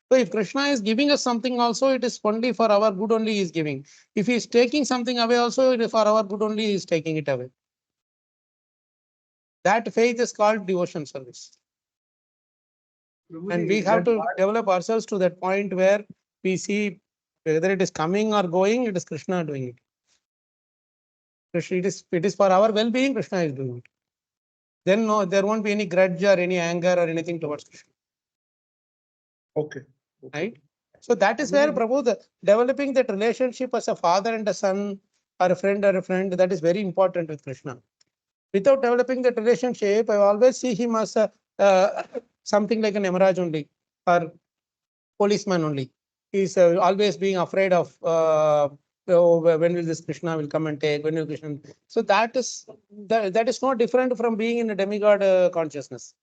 So if Krishna is giving us something also, it is only for our good only he is giving. If he is taking something away also, it is for our good only he is taking it away. That faith is called devotion service. And we have to develop ourselves to that point where we see whether it is coming or going, it is Krishna doing it. It is for our well-being, Krishna is doing it. Then no, there won't be any grudge or any anger or anything towards Krishna. Okay. Right? So that is where, Prabhu, developing that relationship as a father and a son, or a friend, that is very important with Krishna. Without developing that relationship, I always see him as something like an Emeraj only, or policeman only. He's always being afraid of when will this Krishna will come and take, when will Krishna. So that is no different from being in a demigod consciousness.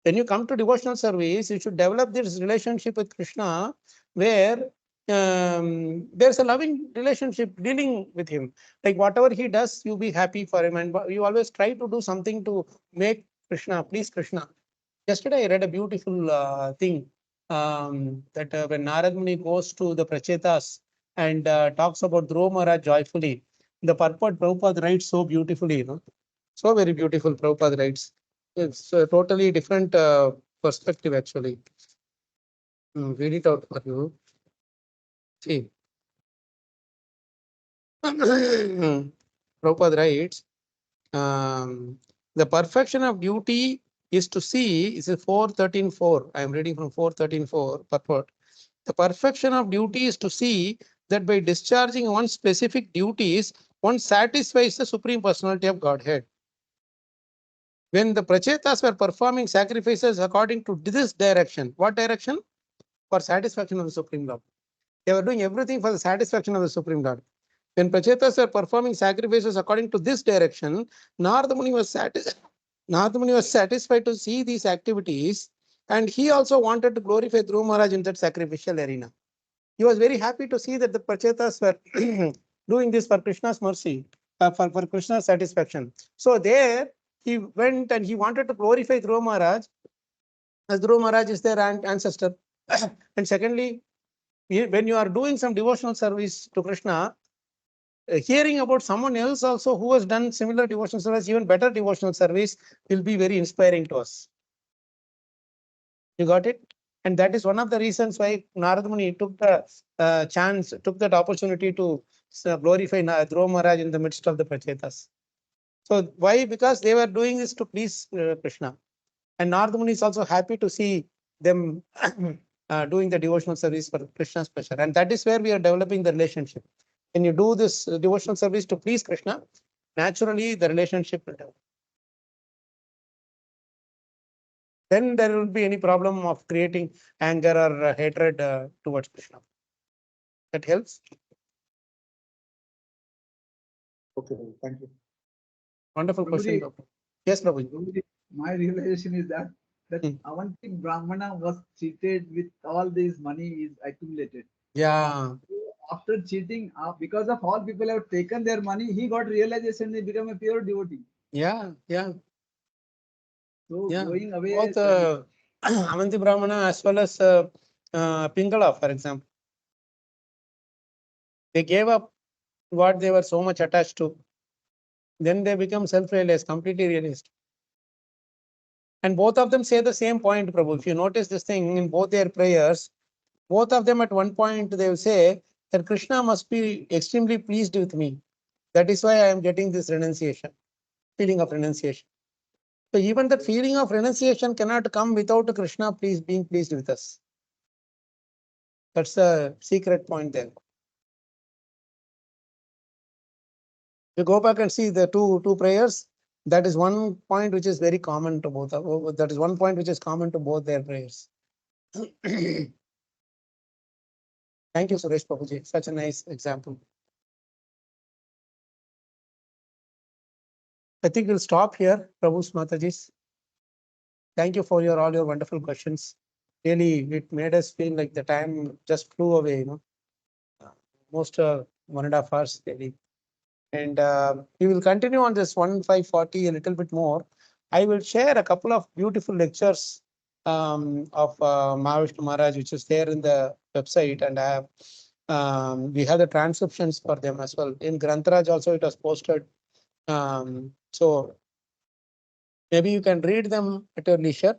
When you come to devotional service, you should develop this relationship with Krishna, where there's a loving relationship dealing with him. Like whatever he does, you be happy for him, and you always try to do something to make Krishna, please Krishna. Yesterday, I read a beautiful thing that when Narada Muni goes to the Prachetas and talks about Dhruva Maharaj joyfully, the purport Prabhupada writes so beautifully, so very beautiful. Prabhupada writes. It's a totally different perspective, actually. Read it out for you. See. Prabhupada writes, the perfection of duty is to see, is 4.13.4. I am reading from 4.13.4 purport. The perfection of duty is to see that by discharging one specific duties, one satisfies the Supreme Personality of Godhead. When the Prachetas were performing sacrifices according to this direction, what direction? For satisfaction of the Supreme Lord. They were doing everything for the satisfaction of the Supreme Lord. When Prachetas were performing sacrifices according to this direction, Narada Muni was satisfied to see these activities, and he also wanted to glorify Dhruva Maharaj in that sacrificial arena. He was very happy to see that the Prachetas were doing this for Krishna's mercy, for Krishna's satisfaction. So there he went and he wanted to glorify Dhruva Maharaj, as Dhruva Maharaj is their ancestor. And secondly, when you are doing some devotional service to Krishna, hearing about someone else also who has done similar devotional service, even better devotional service, will be very inspiring to us. You got it? And that is one of the reasons why Narada Muni took the took that opportunity to glorify Dhruva Maharaj in the midst of the Prachetas. So why? Because they were doing this to please Krishna. And Narada Muni is also happy to see them doing the devotional service for Krishna's pleasure. And that is where we are developing the relationship. When you do this devotional service to please Krishna, naturally the relationship will develop. Then there will be any problem of creating anger or hatred towards Krishna. That helps. Okay, thank you. Wonderful question. Prabhuji, Yes, Prabhuji. Prabhuji, my realization is that Avanti Brahmana was cheated with all this money is accumulated. Yeah. After cheating, because of all people have taken their money, he got realization, he become a pure devotee. Yeah. So Yeah. going away. Both Avanti Brahmana as well as Pingala, for example. They gave up what they were so much attached to. Then they become self-realized, completely realized. And both of them say the same point, Prabhu. If you notice this thing in both their prayers, both of them at one point they will say that Krishna must be extremely pleased with me. That is why I am getting this renunciation, feeling of renunciation. So even that feeling of renunciation cannot come without Krishna being pleased with us. That's the secret point there. You go back and see the two prayers. That is one point which is very common to both. That is one point which is common to both their prayers. Thank you, Suresh Prabhuji. Such a nice example. I think we'll stop here, Prabhu's Matajis. Thank you for all your wonderful questions. Really, it made us feel like the time just flew away, Most 1.5 hours really. And we will continue on this 1540 a little bit more. I will share a couple of beautiful lectures of Mahavishnu Maharaj, which is there in the website, and we have the transcriptions for them as well. In Grantaraj also it was posted. So maybe you can read them at your leisure,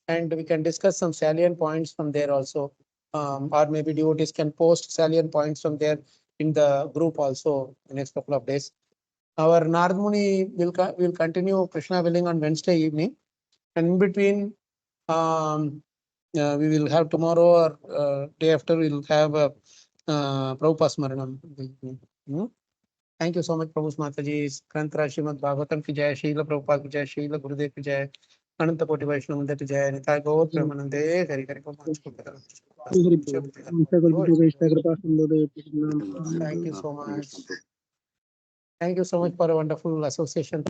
and we can discuss some salient points from there also. Or maybe devotees can post salient points from there in the group also the next couple of days. Our Narada Muni will continue, Krishna willing, on Wednesday evening. And in between, we will have tomorrow or day after, we will have a Prabhupada Smaranam. Thank you so much, Prabhu Mataji. Granthra Srimad Bhagavatam ki jai, Srila Prabhupada ki jai, Srila Gurudev ki jai, Ananta Koti Vaishnava Mandir ki jai, Nitai Gaur Premanande, Hari Hari Thank you so much. Thank you so much for a wonderful association.